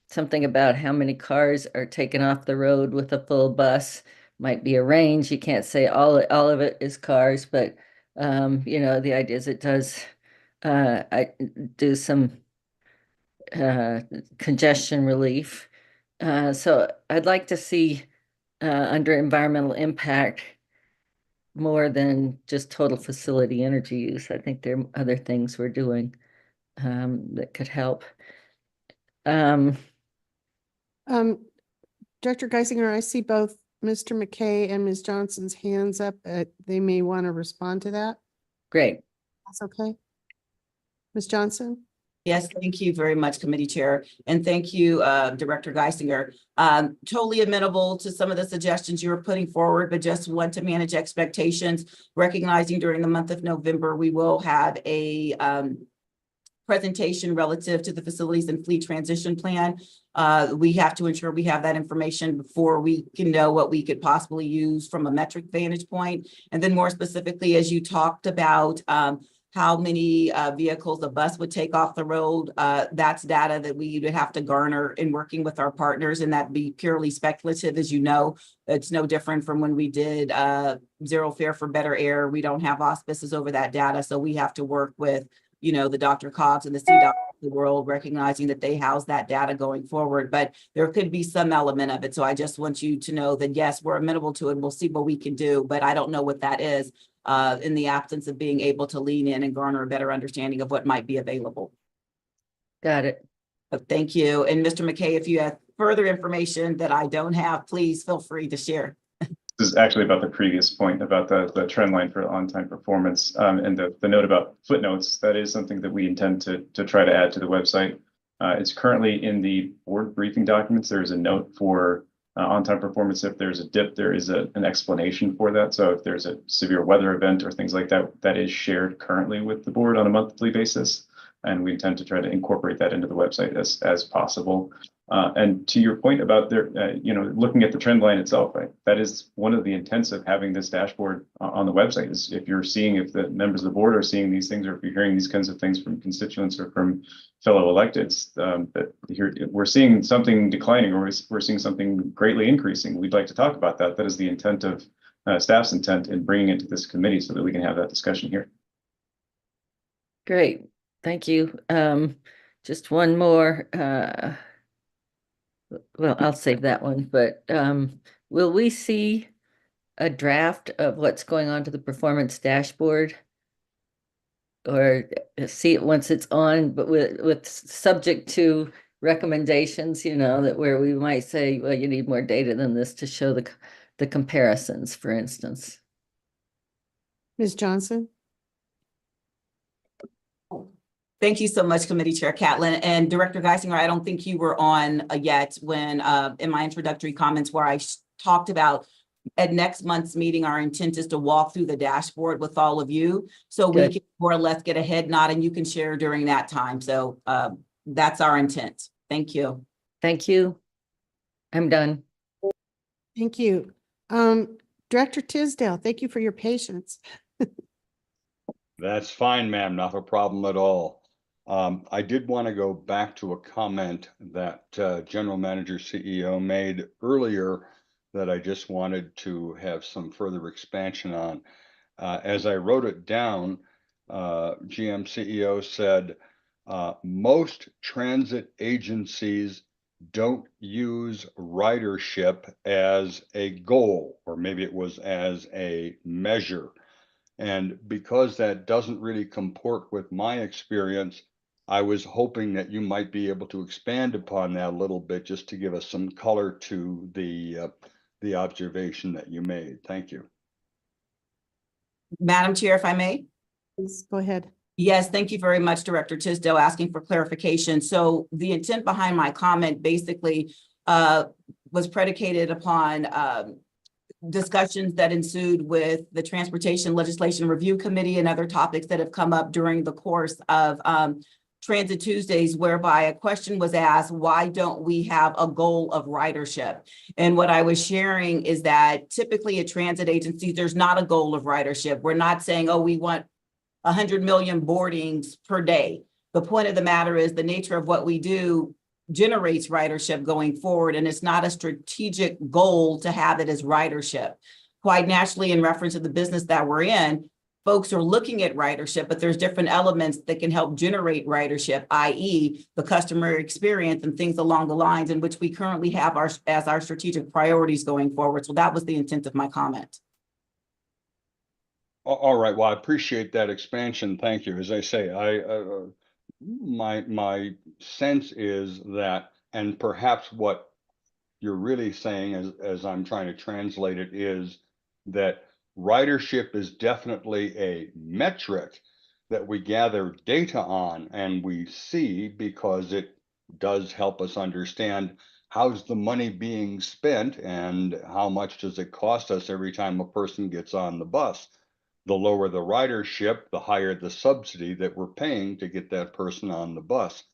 Something about how many cars are taken off the road with a full bus might be a range. You can't say all of it is cars, but the idea is it does do some congestion relief. So I'd like to see under environmental impact more than just total facility energy use. I think there are other things we're doing that could help. Director Geisinger, I see both Mr. McKay and Ms. Johnson's hands up. They may want to respond to that. Great. That's okay. Ms. Johnson? Yes, thank you very much, Committee Chair. And thank you, Director Geisinger. Totally amenable to some of the suggestions you were putting forward, but just want to manage expectations, recognizing during the month of November, we will have a presentation relative to the facilities and fleet transition plan. We have to ensure we have that information before we can know what we could possibly use from a metric vantage point. And then more specifically, as you talked about, how many vehicles a bus would take off the road. That's data that we would have to garner in working with our partners, and that'd be purely speculative. As you know, it's no different from when we did Zero Fare for Better Air. We don't have auspices over that data, so we have to work with, you know, the Dr. Cogs and the CDOT of the world, recognizing that they house that data going forward. But there could be some element of it. So I just want you to know that, yes, we're amenable to it. We'll see what we can do, but I don't know what that is in the absence of being able to lean in and garner a better understanding of what might be available. Got it. But thank you. And Mr. McKay, if you have further information that I don't have, please feel free to share. This is actually about the previous point about the trend line for on-time performance, and the note about footnotes. That is something that we intend to try to add to the website. It's currently in the board briefing documents. There is a note for on-time performance. If there's a dip, there is an explanation for that. So if there's a severe weather event or things like that, that is shared currently with the board on a monthly basis. And we intend to try to incorporate that into the website as possible. And to your point about looking at the trend line itself, right? That is one of the intents of having this dashboard on the website, is if you're seeing, if the members of the board are seeing these things, or if you're hearing these kinds of things from constituents or from fellow electeds, that we're seeing something declining, or we're seeing something greatly increasing. We'd like to talk about that. That is the intent of staff's intent in bringing it to this committee so that we can have that discussion here. Great. Thank you. Just one more. Well, I'll save that one, but will we see a draft of what's going on to the performance dashboard? Or see it once it's on, but with subject to recommendations, you know, that where we might say, well, you need more data than this to show the comparisons, for instance. Ms. Johnson? Thank you so much, Committee Chair Catlin. And Director Geisinger, I don't think you were on yet when in my introductory comments where I talked about at next month's meeting, our intent is to walk through the dashboard with all of you. So we can more or less get a head nod and you can share during that time. So that's our intent. Thank you. Thank you. I'm done. Thank you. Director Tisdale, thank you for your patience. That's fine, ma'am. Not a problem at all. I did want to go back to a comment that General Manager CEO made earlier that I just wanted to have some further expansion on. As I wrote it down, GM CEO said, most transit agencies don't use ridership as a goal, or maybe it was as a measure. And because that doesn't really comport with my experience, I was hoping that you might be able to expand upon that a little bit, just to give us some color to the observation that you made. Thank you. Madam Chair, if I may. Please go ahead. Yes, thank you very much, Director Tisdale, asking for clarification. So the intent behind my comment basically was predicated upon discussions that ensued with the Transportation Legislation Review Committee and other topics that have come up during the course of Transit Tuesdays, whereby a question was asked, why don't we have a goal of ridership? And what I was sharing is that typically at transit agencies, there's not a goal of ridership. We're not saying, oh, we want 100 million boardings per day. The point of the matter is the nature of what we do generates ridership going forward, and it's not a strategic goal to have it as ridership. Quite naturally, in reference to the business that we're in, folks are looking at ridership, but there's different elements that can help generate ridership, i.e. the customer experience and things along the lines in which we currently have as our strategic priorities going forward. So that was the intent of my comment. All right. Well, I appreciate that expansion. Thank you. As I say, my sense is that, and perhaps what you're really saying as I'm trying to translate it, is that ridership is definitely a metric that we gather data on and we see, because it does help us understand how's the money being spent and how much does it cost us every time a person gets on the bus. The lower the ridership, the higher the subsidy that we're paying to get that person on the bus.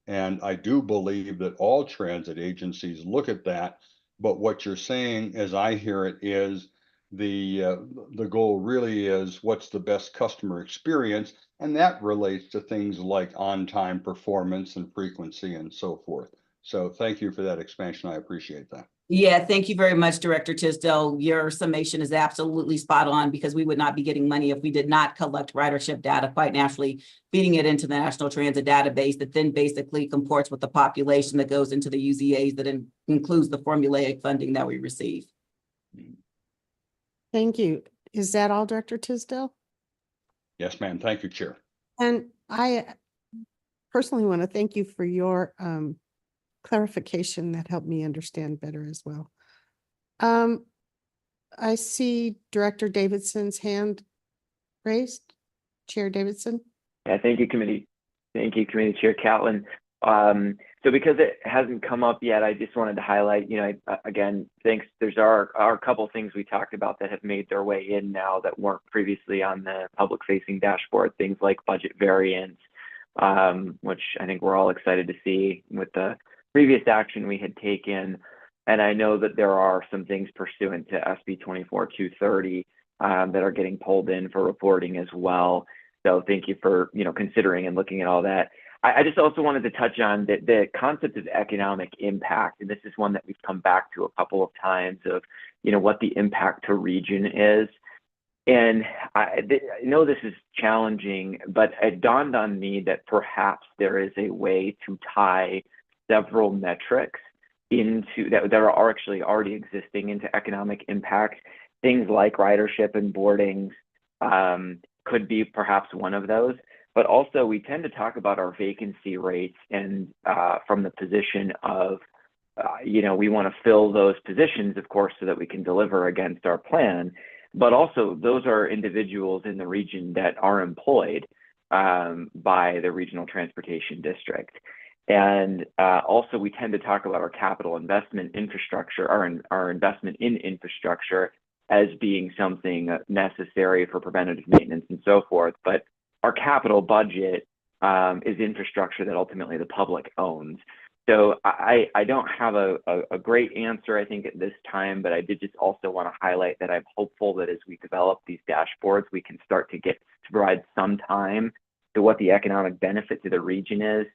And I do believe that all transit agencies look at that. But what you're saying, as I hear it, is the goal really is what's the best customer experience, and that relates to things like on-time performance and frequency and so forth. So thank you for that expansion. I appreciate that. Yeah, thank you very much, Director Tisdale. Your summation is absolutely spot on, because we would not be getting money if we did not collect ridership data, quite naturally feeding it into the National Transit Database that then basically comports with the population that goes into the UZAs that includes the formulaic funding that we receive. Thank you. Is that all, Director Tisdale? Yes, ma'am. Thank you, Chair. And I personally want to thank you for your clarification that helped me understand better as well. I see Director Davidson's hand raised. Chair Davidson. Yeah, thank you, Committee. Thank you, Committee Chair Catlin. So because it hasn't come up yet, I just wanted to highlight, again, thanks. There are a couple things we talked about that have made their way in now that weren't previously on the public facing dashboard, things like budget variance, which I think we're all excited to see with the previous action we had taken. And I know that there are some things pursuant to SB 24-230 that are getting pulled in for reporting as well. So thank you for, considering and looking at all that. I just also wanted to touch on the concept of economic impact. And this is one that we've come back to a couple of times of, what the impact to region is. And I know this is challenging, but it dawned on me that perhaps there is a way to tie several metrics into that are actually already existing into economic impact. Things like ridership and boardings could be perhaps one of those. But also we tend to talk about our vacancy rates and from the position of, we want to fill those positions, of course, so that we can deliver against our plan. But also those are individuals in the region that are employed by the Regional Transportation District. And also we tend to talk about our capital investment infrastructure, our investment in infrastructure as being something necessary for preventative maintenance and so forth. But our capital budget is infrastructure that ultimately the public owns. So I don't have a great answer, I think, at this time, but I did just also want to highlight that I'm hopeful that as we develop these dashboards, we can start to provide some time to what the economic benefit to the region is.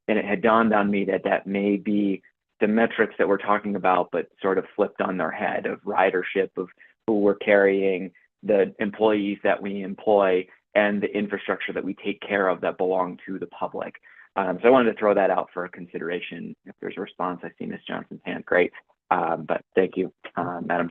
And it had dawned on me that may be the metrics that we're talking about, but sort of flipped on their head, of ridership, of who we're carrying, the employees that we employ, and the infrastructure that we take care of that belong to the public. So I wanted to throw that out for consideration. If there's a response, I see Ms. Johnson's hand. Great. But thank you, Madam.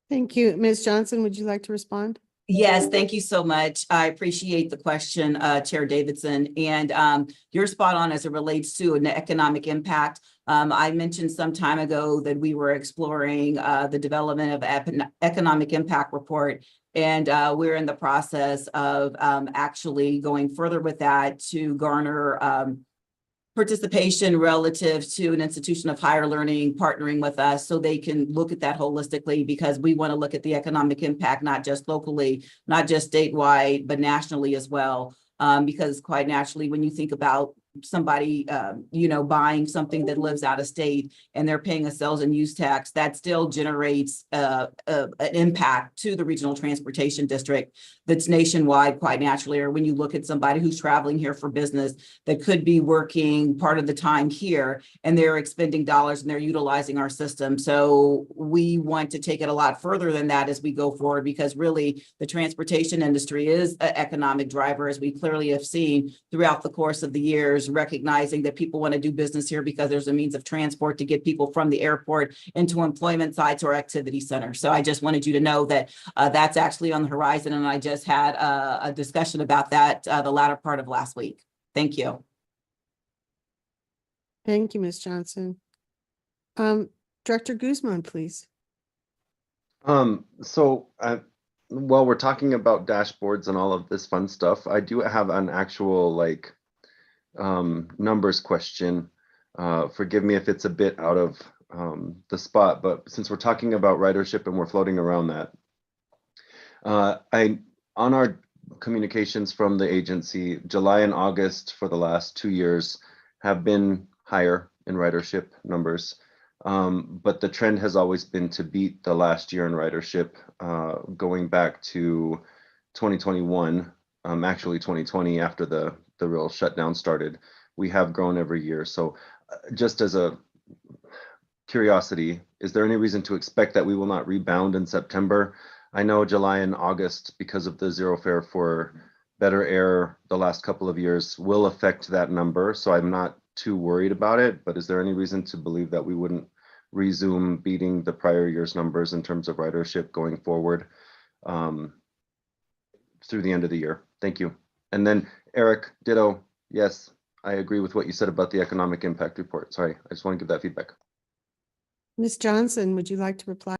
Thank you. Ms. Johnson, would you like to respond? Yes, thank you so much. I appreciate the question, Chair Davidson, and you're spot on as it relates to an economic impact. I mentioned some time ago that we were exploring the development of economic impact report, and we're in the process of actually going further with that to garner participation relative to an institution of higher learning partnering with us so they can look at that holistically, because we want to look at the economic impact, not just locally, not just statewide, but nationally as well. Because quite naturally, when you think about somebody, buying something that lives out of state and they're paying a sales and use tax, that still generates an impact to the Regional Transportation District that's nationwide, quite naturally. Or when you look at somebody who's traveling here for business that could be working part of the time here and they're expending dollars and they're utilizing our system. So we want to take it a lot further than that as we go forward, because really the transportation industry is an economic driver, as we clearly have seen throughout the course of the years, recognizing that people want to do business here because there's a means of transport to get people from the airport into employment sites or activity centers. So I just wanted you to know that that's actually on the horizon, and I just had a discussion about that the latter part of last week. Thank you. Thank you, Ms. Johnson. Director Guzman, please. While we're talking about dashboards and all of this fun stuff, I do have an actual numbers question. Forgive me if it's a bit out of the spot, but since we're talking about ridership and we're floating around that, on our communications from the agency, July and August for the last 2 years have been higher in ridership numbers. But the trend has always been to beat the last year in ridership, going back to 2021, actually 2020 after the real shutdown started. We have grown every year. So just as a curiosity, is there any reason to expect that we will not rebound in September? I know July and August, because of the zero fare for Better Air the last couple of years, will affect that number. So I'm not too worried about it, but is there any reason to believe that we wouldn't resume beating the prior year's numbers in terms of ridership going forward through the end of the year? Thank you. And then Eric, ditto. Yes, I agree with what you said about the economic impact report. Sorry, I just want to give that feedback. Ms. Johnson, would you like to reply?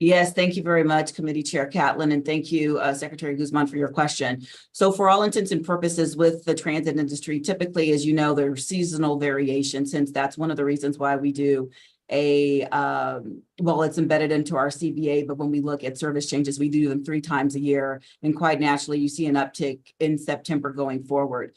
Yes, thank you very much, Committee Chair Catlin, and thank you, Secretary Guzman, for your question. So for all intents and purposes with the transit industry, typically, as you know, there's seasonal variation, since that's one of the reasons why we do well, it's embedded into our CBA, but when we look at service changes, we do them 3 times a year. And quite naturally, you see an uptick in September going forward.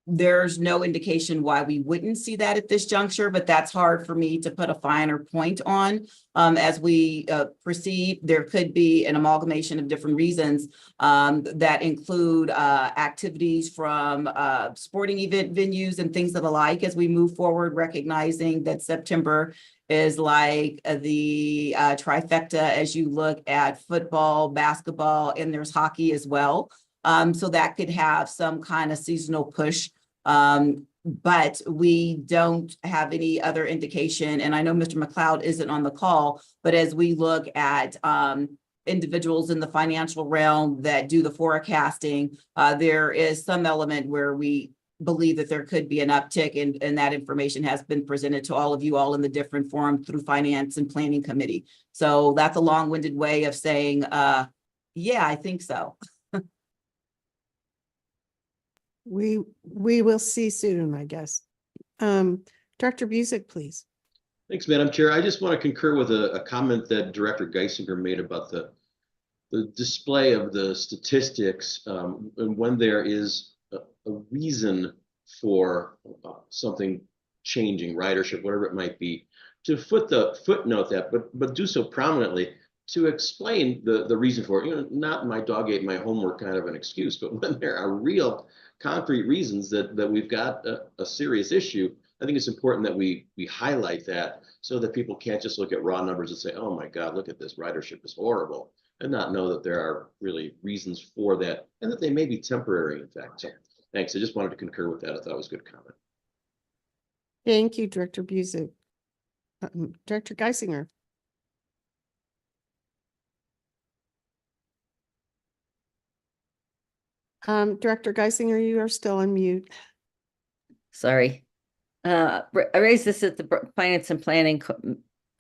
There's no indication why we wouldn't see that at this juncture, but that's hard for me to put a finer point on. As we proceed, there could be an amalgamation of different reasons that include activities from sporting event venues and things of the like as we move forward, recognizing that September is like the trifecta as you look at football, basketball, and there's hockey as well. So that could have some kind of seasonal push, but we don't have any other indication. And I know Mr. McLeod isn't on the call, but as we look at individuals in the financial realm that do the forecasting, there is some element where we believe that there could be an uptick, and that information has been presented to all of you all in the different forums through Finance and Planning Committee. So that's a long-winded way of saying, yeah, I think so. We will see soon, I guess. Dr. Busick, please. Thanks, Madam Chair. I just want to concur with a comment that Director Geisinger made about the display of the statistics, and when there is a reason for something changing, ridership, whatever it might be, to footnote that, but do so prominently to explain the reason for it. You know, not my dog ate my homework kind of an excuse, but when there are real concrete reasons that we've got a serious issue, I think it's important that we highlight that so that people can't just look at raw numbers and say, oh my God, look at this, ridership is horrible, and not know that there are really reasons for that and that they may be temporary, in fact. So thanks. I just wanted to concur with that. I thought it was a good comment. Thank you, Director Busick. Director Geisinger. Director Geisinger, you are still on mute. Sorry. I raised this at the Finance and Planning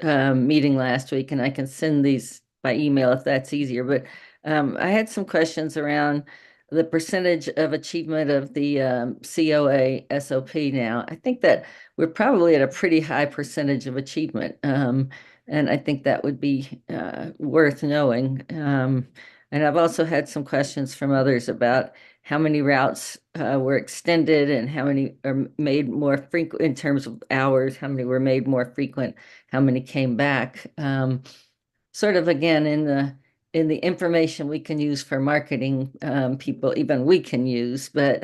meeting last week, and I can send these by email if that's easier. But I had some questions around the percentage of achievement of the COA SOP now. I think that we're probably at a pretty high percentage of achievement. And I think that would be worth knowing. And I've also had some questions from others about how many routes were extended and how many are made more frequent in terms of hours, how many were made more frequent, how many came back. Sort of again in the information we can use for marketing, people, even we can use, but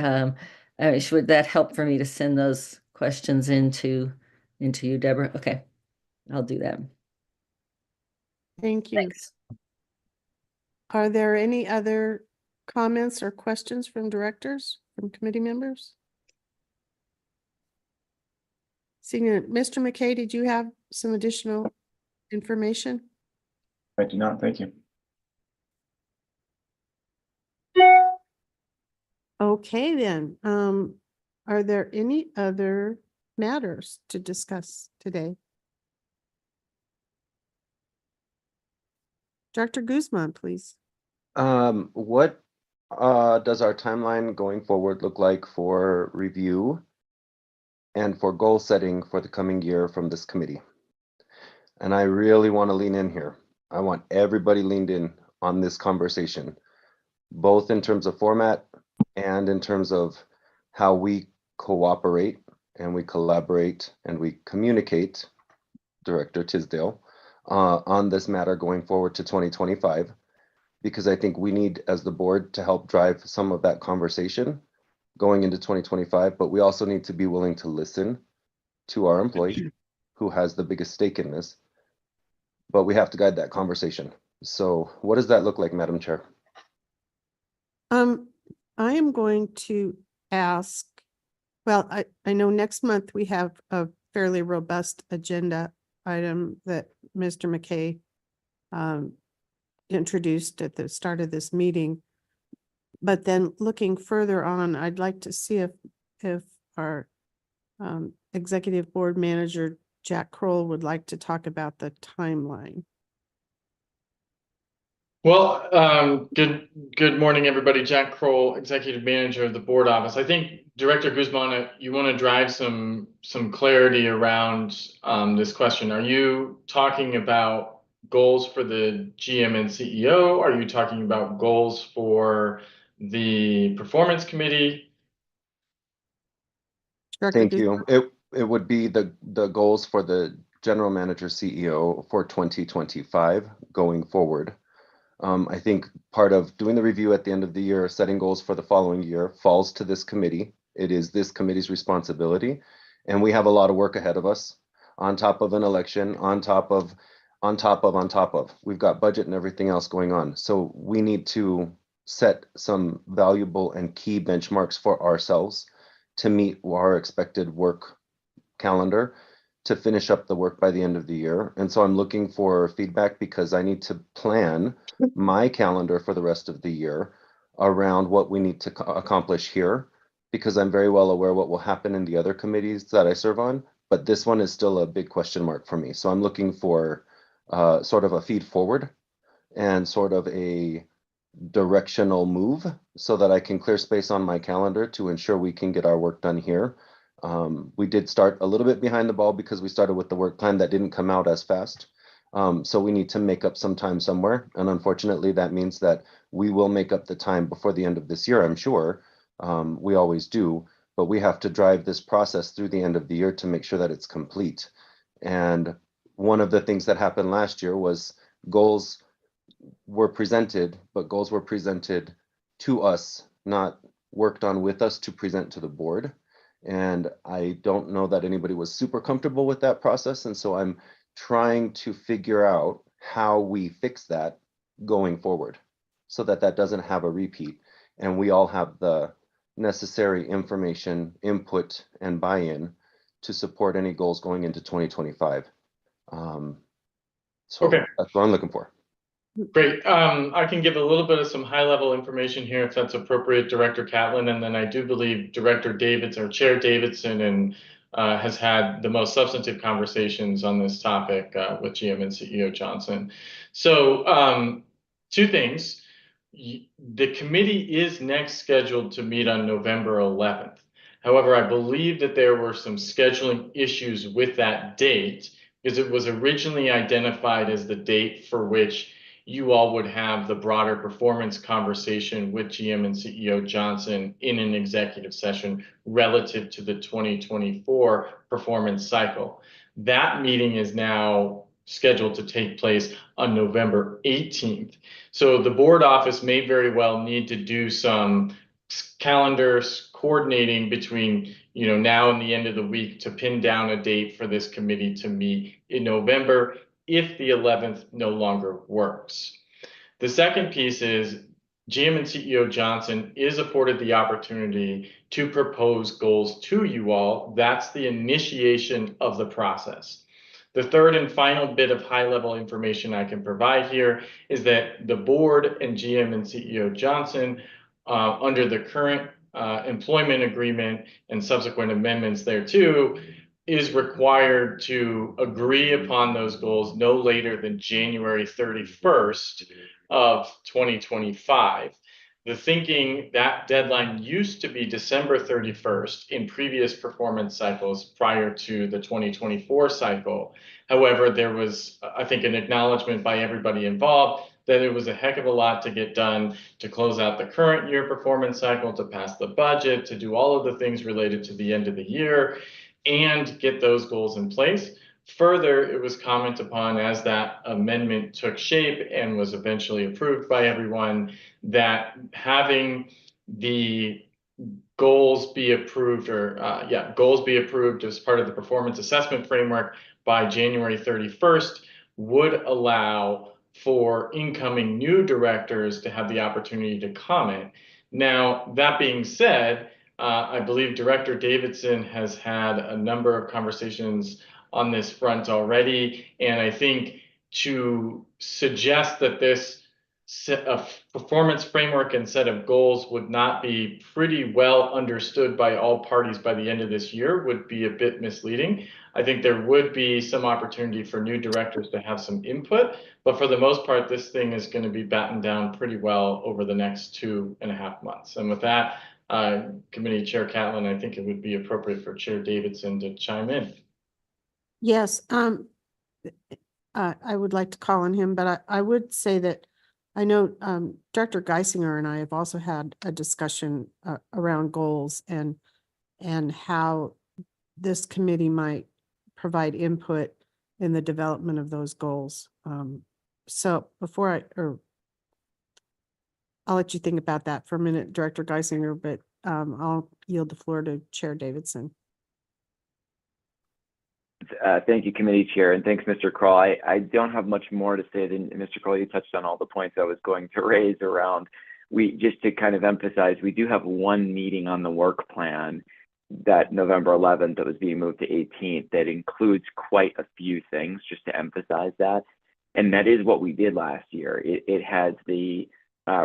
would that help for me to send those questions into you, Deborah? Okay, I'll do that. Thank you. Thanks. Are there any other comments or questions from directors, from committee members? Senior, Mr. McKay, did you have some additional information? I do not. Thank you. Okay, then. Are there any other matters to discuss today? Dr. Guzman, please. What does our timeline going forward look like for review and for goal setting for the coming year from this committee? And I really want to lean in here. I want everybody leaned in on this conversation, both in terms of format and in terms of how we cooperate and we collaborate and we communicate Director Tisdale, on this matter going forward to 2025, because I think we need, as the board, to help drive some of that conversation going into 2025, but we also need to be willing to listen to our employee who has the biggest stake in this, but we have to guide that conversation. So what does that look like, Madam Chair? I am going to ask, well, I know next month we have a fairly robust agenda item that Mr. McKay introduced at the start of this meeting. But then looking further on, I'd like to see if our executive board manager, Jack Kroll, would like to talk about the timeline. Well, good morning, everybody. Jack Kroll, Executive Manager of the Board Office. I think Director Guzman, you want to drive some clarity around this question. Are you talking about goals for the GM and CEO? Are you talking about goals for the Performance Committee? Director Thank Guzman? you. It would be the goals for the General Manager CEO for 2025 going forward. I think part of doing the review at the end of the year, setting goals for the following year, falls to this committee. It is this committee's responsibility, and we have a lot of work ahead of us on top of an election, on top of. We've got budget and everything else going on. So we need to set some valuable and key benchmarks for ourselves to meet our expected work calendar to finish up the work by the end of the year. And so I'm looking for feedback because I need to plan my calendar for the rest of the year around what we need to accomplish here, because I'm very well aware what will happen in the other committees that I serve on, but this one is still a big question mark for me. So I'm looking for sort of a feed forward and sort of a directional move so that I can clear space on my calendar to ensure we can get our work done here. We did start a little bit behind the ball because we started with the work plan that didn't come out as fast. So we need to make up some time somewhere. And unfortunately, that means that we will make up the time before the end of this year, I'm sure. We always do, but we have to drive this process through the end of the year to make sure that it's complete. And one of the things that happened last year was goals were presented, but goals were presented to us, not worked on with us to present to the board. And I don't know that anybody was super comfortable with that process. And so I'm trying to figure out how we fix that going forward so that that doesn't have a repeat and we all have the necessary information, input, and buy-in to support any goals going into 2025. So Okay. That's what I'm looking for. Great. I can give a little bit of some high-level information here if that's appropriate, Director Catlin, and then I do believe Director Davidson or Chair Davidson and has had the most substantive conversations on this topic with GM and CEO Johnson. So two things. The committee is next scheduled to meet on November 11th. However, I believe that there were some scheduling issues with that date because it was originally identified as the date for which you all would have the broader performance conversation with GM and CEO Johnson in an executive session relative to the 2024 performance cycle. That meeting is now scheduled to take place on November 18th. So the board office may very well need to do some calendars coordinating between now and the end of the week to pin down a date for this committee to meet in November if the 11th no longer works. The second piece is GM and CEO Johnson is afforded the opportunity to propose goals to you all. That's the initiation of the process. The third and final bit of high-level information I can provide here is that the board and GM and CEO Johnson, under the current employment agreement and subsequent amendments thereto, is required to agree upon those goals no later than January 31st of 2025. The thinking that deadline used to be December 31st in previous performance cycles prior to the 2024 cycle. However, there was, I think, an acknowledgement by everybody involved that it was a heck of a lot to get done to close out the current year performance cycle, to pass the budget, to do all of the things related to the end of the year, and get those goals in place Further, it was commented upon as that amendment took shape and was eventually approved by everyone that having the goals be approved goals be approved as part of the performance assessment framework by January 31st would allow for incoming new directors to have the opportunity to comment. Now, that being said, I believe Director Davidson has had a number of conversations on this front already, and I think to suggest that this set of performance framework and set of goals would not be pretty well understood by all parties by the end of this year would be a bit misleading. I think there would be some opportunity for new directors to have some input, but for the most part, this thing is going to be battened down pretty well over the next 2.5 months. And with that, Committee Chair Catlin, I think it would be appropriate for Chair Davidson to chime in. Yes, I would like to call on him, but I would say that I know Director Geisinger and I have also had a discussion around goals and how this committee might provide input in the development of those goals. So before I'll let you think about that for a minute, Director Geisinger, but I'll yield the floor to Chair Davidson. Thank you, Committee Chair, and thanks, Mr. Kroll. I don't have much more to say than Mr. Kroll. You touched on all the points I was going to raise around. Just to kind of emphasize, we do have one meeting on the work plan that November 11th that was being moved to 18th that includes quite a few things, just to emphasize that. And that is what we did last year. It has the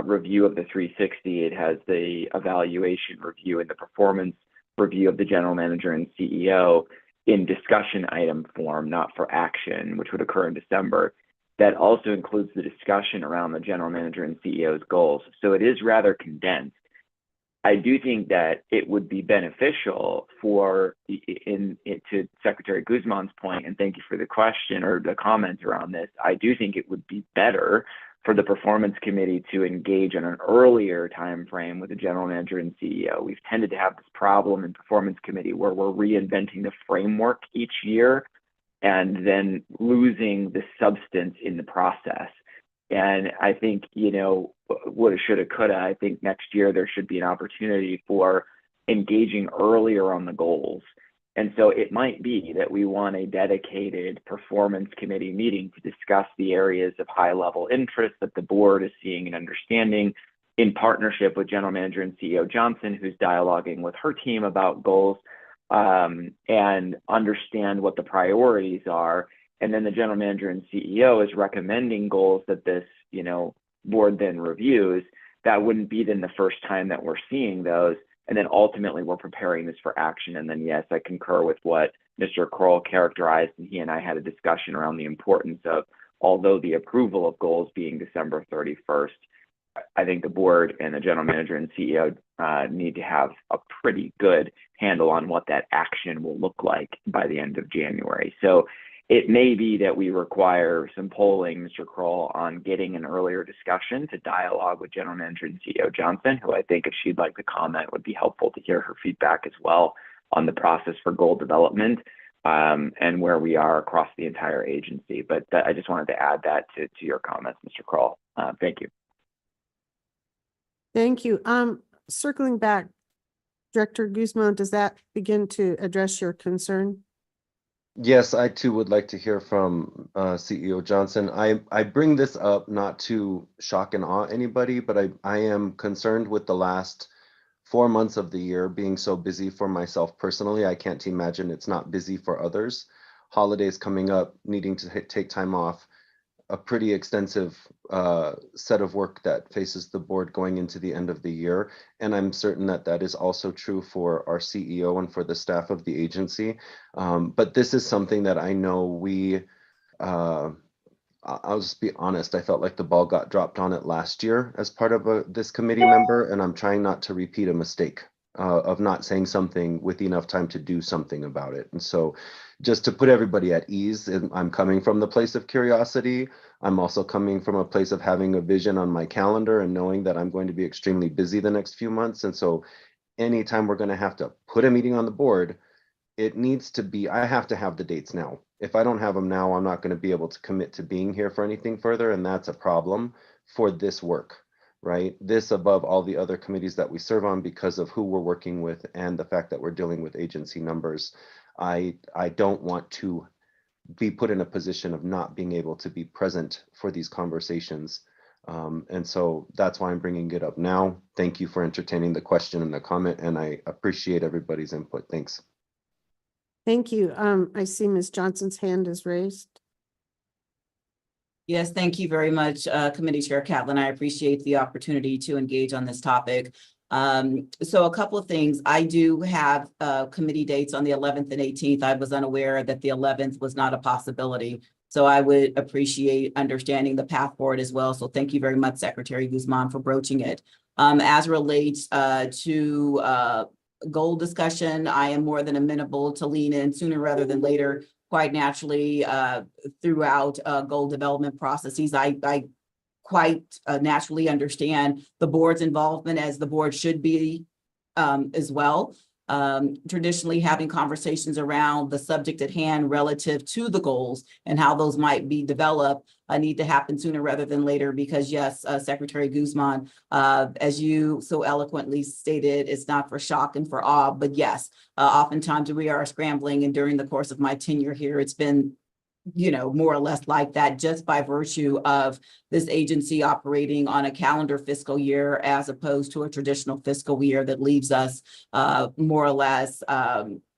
review of the 360, it has the evaluation review and the performance review of the general manager and CEO in discussion item form, not for action, which would occur in December. That also includes the discussion around the general manager and CEO's goals. So it is rather condensed. I do think that it would be beneficial for, to Secretary Guzman's point, and thank you for the question or the comment around this, I do think it would be better for the performance committee to engage in an earlier time frame with the general manager and CEO. We've tended to have this problem in performance committee where we're reinventing the framework each year and then losing the substance in the process. And I think, woulda, shoulda, coulda, I think next year there should be an opportunity for engaging earlier on the goals. And so it might be that we want a dedicated performance committee meeting to discuss the areas of high level interest that the board is seeing and understanding in partnership with General Manager and CEO Johnson, who's dialoguing with her team about goals, and understand what the priorities are. And then the General Manager and CEO is recommending goals that this, board then reviews. That wouldn't be then the first time that we're seeing those. And then ultimately we're preparing this for action. And then, yes, I concur with what Mr. Kroll characterized, and he and I had a discussion around the importance of, although the approval of goals being December 31st, I think the board and the general manager and CEO need to have a pretty good handle on what that action will look like by the end of January. So it may be that we require some polling, Mr. Kroll, on getting an earlier discussion to dialogue with General Manager and CEO Johnson, who I think if she'd like to comment would be helpful to hear her feedback as well on the process for goal development and where we are across the entire agency. But I just wanted to add that to your comments, Mr. Kroll. Thank you. Thank you. Circling back, Director Guzman, does that begin to address your concern? Yes, I too would like to hear from CEO Johnson. I bring this up not to shock and awe anybody, but I am concerned with the last 4 months of the year being so busy for myself personally. I can't imagine it's not busy for others. Holidays coming up, needing to take time off, a pretty extensive set of work that faces the board going into the end of the year. And I'm certain that that is also true for our CEO and for the staff of the agency. But this is something that I know I'll just be honest, I felt like the ball got dropped on it last year as part of this committee member, and I'm trying not to repeat a mistake of not saying something with enough time to do something about it. And so just to put everybody at ease, I'm coming from the place of curiosity. I'm also coming from a place of having a vision on my calendar and knowing that I'm going to be extremely busy the next few months. And so anytime we're going to have to put a meeting on the board, it needs to be, I have to have the dates now. If I don't have them now, I'm not going to be able to commit to being here for anything further, and that's a problem for this work, right? This above all the other committees that we serve on because of who we're working with and the fact that we're dealing with agency numbers. I don't want to be put in a position of not being able to be present for these conversations. And so that's why I'm bringing it up now. Thank you for entertaining the question and the comment, and I appreciate everybody's input. Thanks. Thank you. I see Ms. Johnson's hand is raised. Yes, thank you very much, Committee Chair Catlin. I appreciate the opportunity to engage on this topic. So a couple of things. I do have committee dates on the 11th and 18th. I was unaware that the 11th was not a possibility. So I would appreciate understanding the path forward as well. So thank you very much, Secretary Guzman, for broaching it. As relates to goal discussion, I am more than amenable to lean in sooner rather than later. Quite naturally, throughout goal development processes, I quite naturally understand the board's involvement, as the board should be as well. Traditionally, having conversations around the subject at hand relative to the goals and how those might be developed need to happen sooner rather than later, because yes, Secretary Guzman, as you so eloquently stated, it's not for shock and for awe, but yes, oftentimes we are scrambling, and during the course of my tenure here, it's been more or less like that, just by virtue of this agency operating on a calendar fiscal year as opposed to a traditional fiscal year that leaves us more or less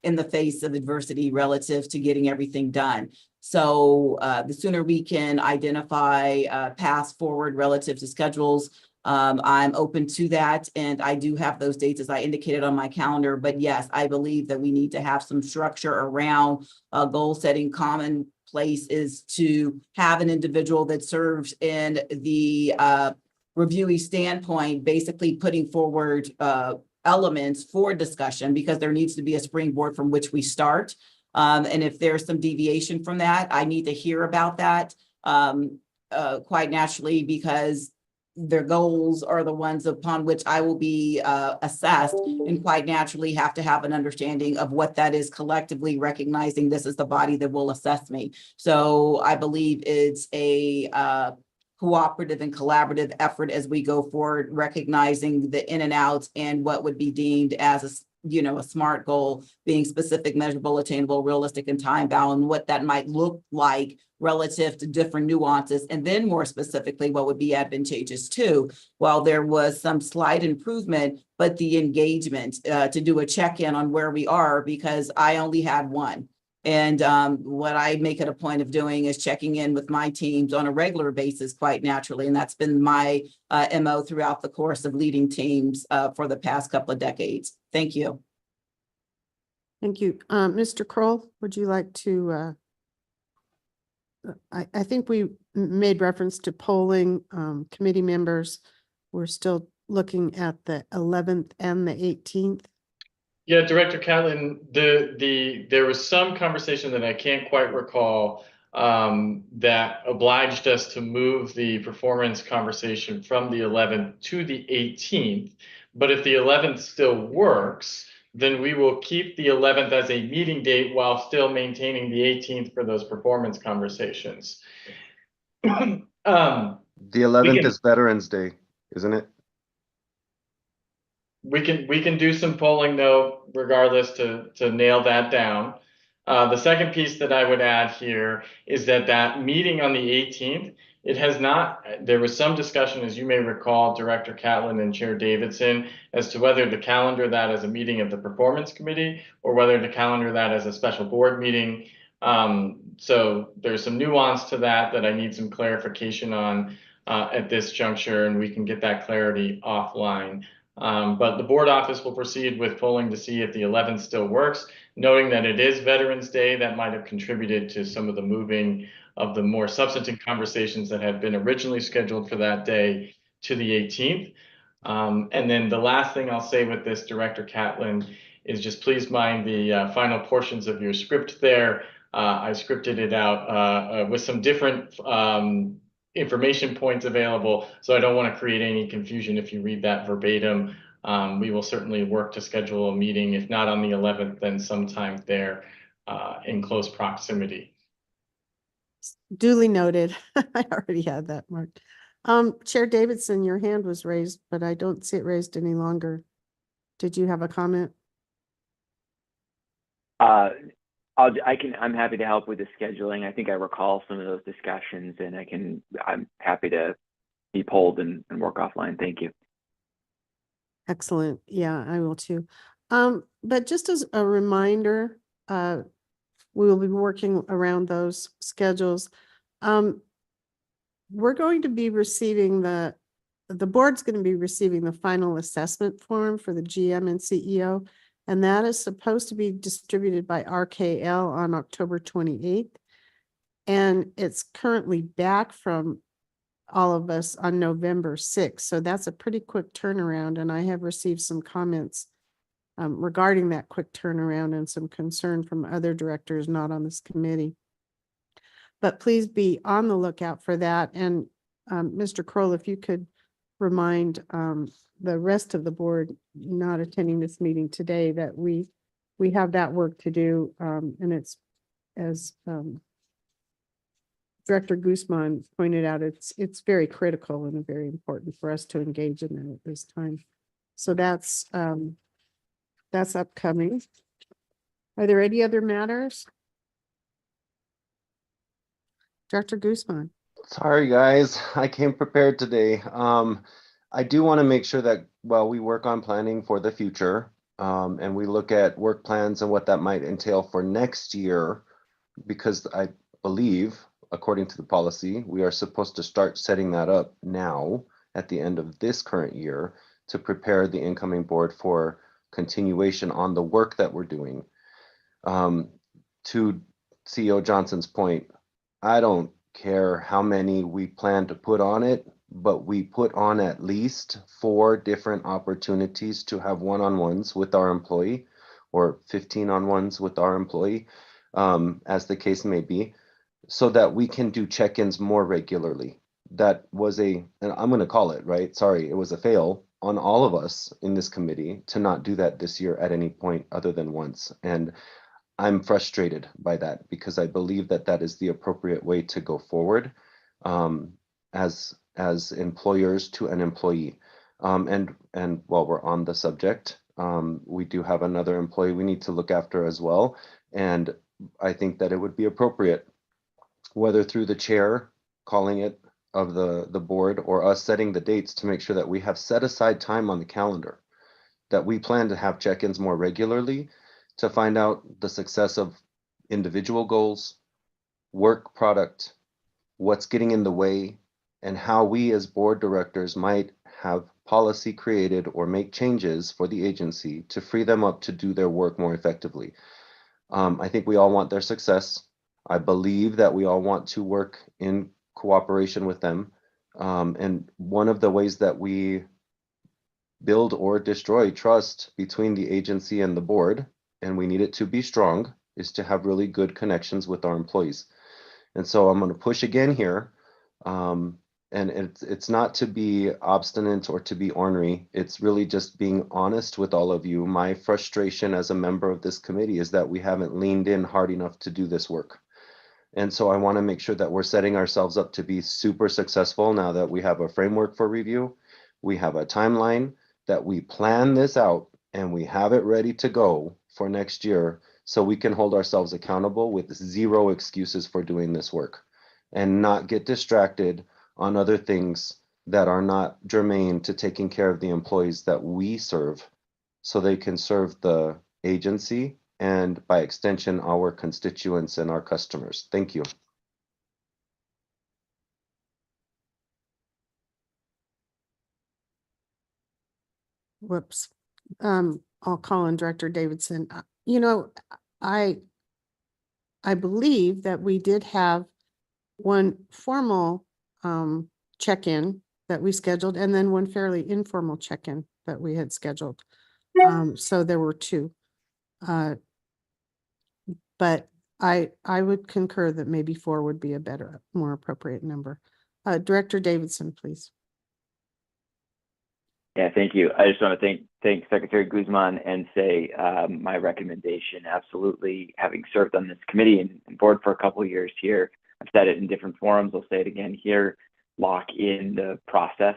in the face of adversity relative to getting everything done. So the sooner we can identify paths forward relative to schedules, I'm open to that. And I do have those dates as I indicated on my calendar. But yes, I believe that we need to have some structure around goal setting. Common place is to have an individual that serves in the reviewee standpoint, basically putting forward elements for discussion, because there needs to be a springboard from which we start. And if there's some deviation from that, I need to hear about that quite naturally, because their goals are the ones upon which I will be assessed, and quite naturally have to have an understanding of what that is collectively, recognizing this is the body that will assess me. So I believe it's a cooperative and collaborative effort as we go forward, recognizing the in and outs and what would be deemed as a SMART goal, being specific, measurable, attainable, realistic, and time bound, and what that might look like relative to different nuances. And then more specifically, what would be advantageous too, while there was some slight improvement, but the engagement to do a check-in on where we are, because I only had one. And what I make it a point of doing is checking in with my teams on a regular basis, quite naturally. And that's been my MO throughout the course of leading teams for the past couple of decades. Thank you. Thank you. Mr. Kroll, would you like to, I think we made reference to polling committee members. We're still looking at the 11th and the 18th. Yeah, Director Catlin, there was some conversation that I can't quite recall that obliged us to move the performance conversation from the 11th to the 18th. But if the 11th still works, then we will keep the 11th as a meeting date while still maintaining the 18th for those performance conversations. The 11th is Veterans Day, isn't it? We can do some polling though, regardless, to nail that down. The second piece that I would add here is that meeting on the 18th, it has not, there was some discussion, as you may recall, Director Catlin and Chair Davidson, as to whether to calendar that as a meeting of the Performance Committee or whether to calendar that as a special board meeting. So there's some nuance to that I need some clarification on at this juncture, and we can get that clarity offline. But the board office will proceed with polling to see if the 11th still works, noting that it is Veterans Day. That might have contributed to some of the moving of the more substantive conversations that had been originally scheduled for that day to the 18th. And then the last thing I'll say with this, Director Catlin, is just please mind the final portions of your script there. I scripted it out with some different information points available, so I don't want to create any confusion if you read that verbatim. we will certainly work to schedule a meeting, if not on the 11th, then sometime there in close proximity. Duly noted. I already had that marked. Chair Davidson, your hand was raised, but I don't see it raised any longer. Did you have a comment? I'm happy to help with the scheduling. I think I recall some of those discussions, and I'm happy to be polled and work offline. Thank you. Excellent. Yeah, I will too. But just as a reminder, we will be working around those schedules. We're going to be receiving the board's going to be receiving the final assessment form for the GM and CEO, and that is supposed to be distributed by RKL on October 28th. And it's currently back from all of us on November 6th. So that's a pretty quick turnaround. And I have received some comments regarding that quick turnaround and some concern from other directors not on this committee. But please be on the lookout for that. And Mr. Kroll, if you could remind the rest of the board not attending this meeting today that we have that work to do. And it's, as Director Guzman pointed out, it's very critical and very important for us to engage in that at this time. So that's upcoming. Are there any other matters? Director Guzman. Sorry, guys, I came prepared today. I do want to make sure that while we work on planning for the future, and we look at work plans and what that might entail for next year, because I believe, according to the policy, we are supposed to start setting that up now at the end of this current year to prepare the incoming board for continuation on the work that we're doing. To CEO Johnson's point, I don't care how many we plan to put on it, but we put on at least 4 different opportunities to have one-on-ones with our employee, or 15-on-ones with our employee, as the case may be, so that we can do check-ins more regularly. That was and I'm going to call it, right? Sorry, it was a fail on all of us in this committee to not do that this year at any point other than once. And I'm frustrated by that because I believe that that is the appropriate way to go forward as employers to an employee. And while we're on the subject, we do have another employee we need to look after as well. And I think that it would be appropriate, whether through the chair calling it of the board or us setting the dates, to make sure that we have set aside time on the calendar, that we plan to have check-ins more regularly to find out the success of individual goals, work product, what's getting in the way, and how we as board directors might have policy created or make changes for the agency to free them up to do their work more effectively. I think we all want their success. I believe that we all want to work in cooperation with them. And one of the ways that we build or destroy trust between the agency and the board, and we need it to be strong, is to have really good connections with our employees. And so I'm going to push again here. And it's not to be obstinate or to be ornery. It's really just being honest with all of you. My frustration as a member of this committee is that we haven't leaned in hard enough to do this work. And so I want to make sure that we're setting ourselves up to be super successful now that we have a framework for review. We have a timeline, that we plan this out and we have it ready to go for next year, so we can hold ourselves accountable with 0 excuses for doing this work and not get distracted on other things that are not germane to taking care of the employees that we serve, so they can serve the agency and by extension our constituents and our customers. Thank you. Whoops. I'll call on Director Davidson. I believe that we did have one formal check-in that we scheduled, and then one fairly informal check-in that we had scheduled. So there were 2. But I would concur that maybe 4 would be a better, more appropriate number. Director Davidson, please. Yeah, thank you. I just want to thank Secretary Guzman and say my recommendation, absolutely, having served on this committee and board for a couple of years here, I've said it in different forums, I'll say it again here, lock in the process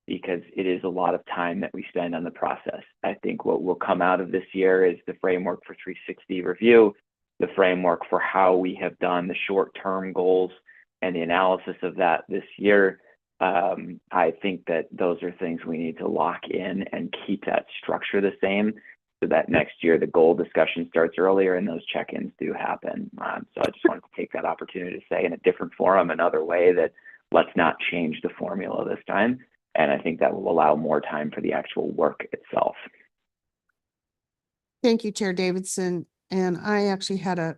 because it is a lot of time that we spend on the process. I think what will come out of this year is the framework for 360 review, the framework for how we have done the short-term goals and the analysis of that this year. I think that those are things we need to lock in and keep that structure the same so that next year the goal discussion starts earlier and those check-ins do happen. So I just wanted to take that opportunity to say in a different forum, another way that let's not change the formula this time. And I think that will allow more time for the actual work itself. Thank you, Chair Davidson. And I actually had a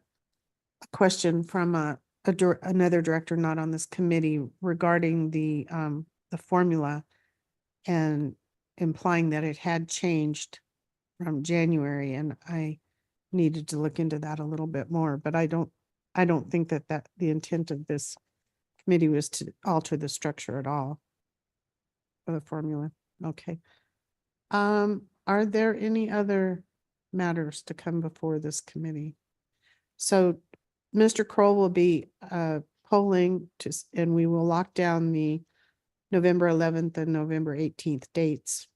question from another director not on this committee regarding the formula and implying that it had changed from January, and I needed to look into that a little bit more, but I don't think that the intent of this committee was to alter the structure at all for the formula. Okay. Are there any other matters to come before this committee? So Mr. Kroll will be polling and we will lock down the November 11th and November 18th dates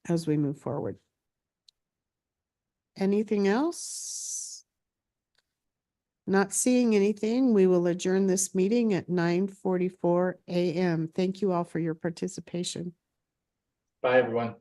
as we move forward. Anything else? Not seeing anything, we will adjourn this meeting at 9:44 a.m. Thank you all for your participation. Bye, everyone.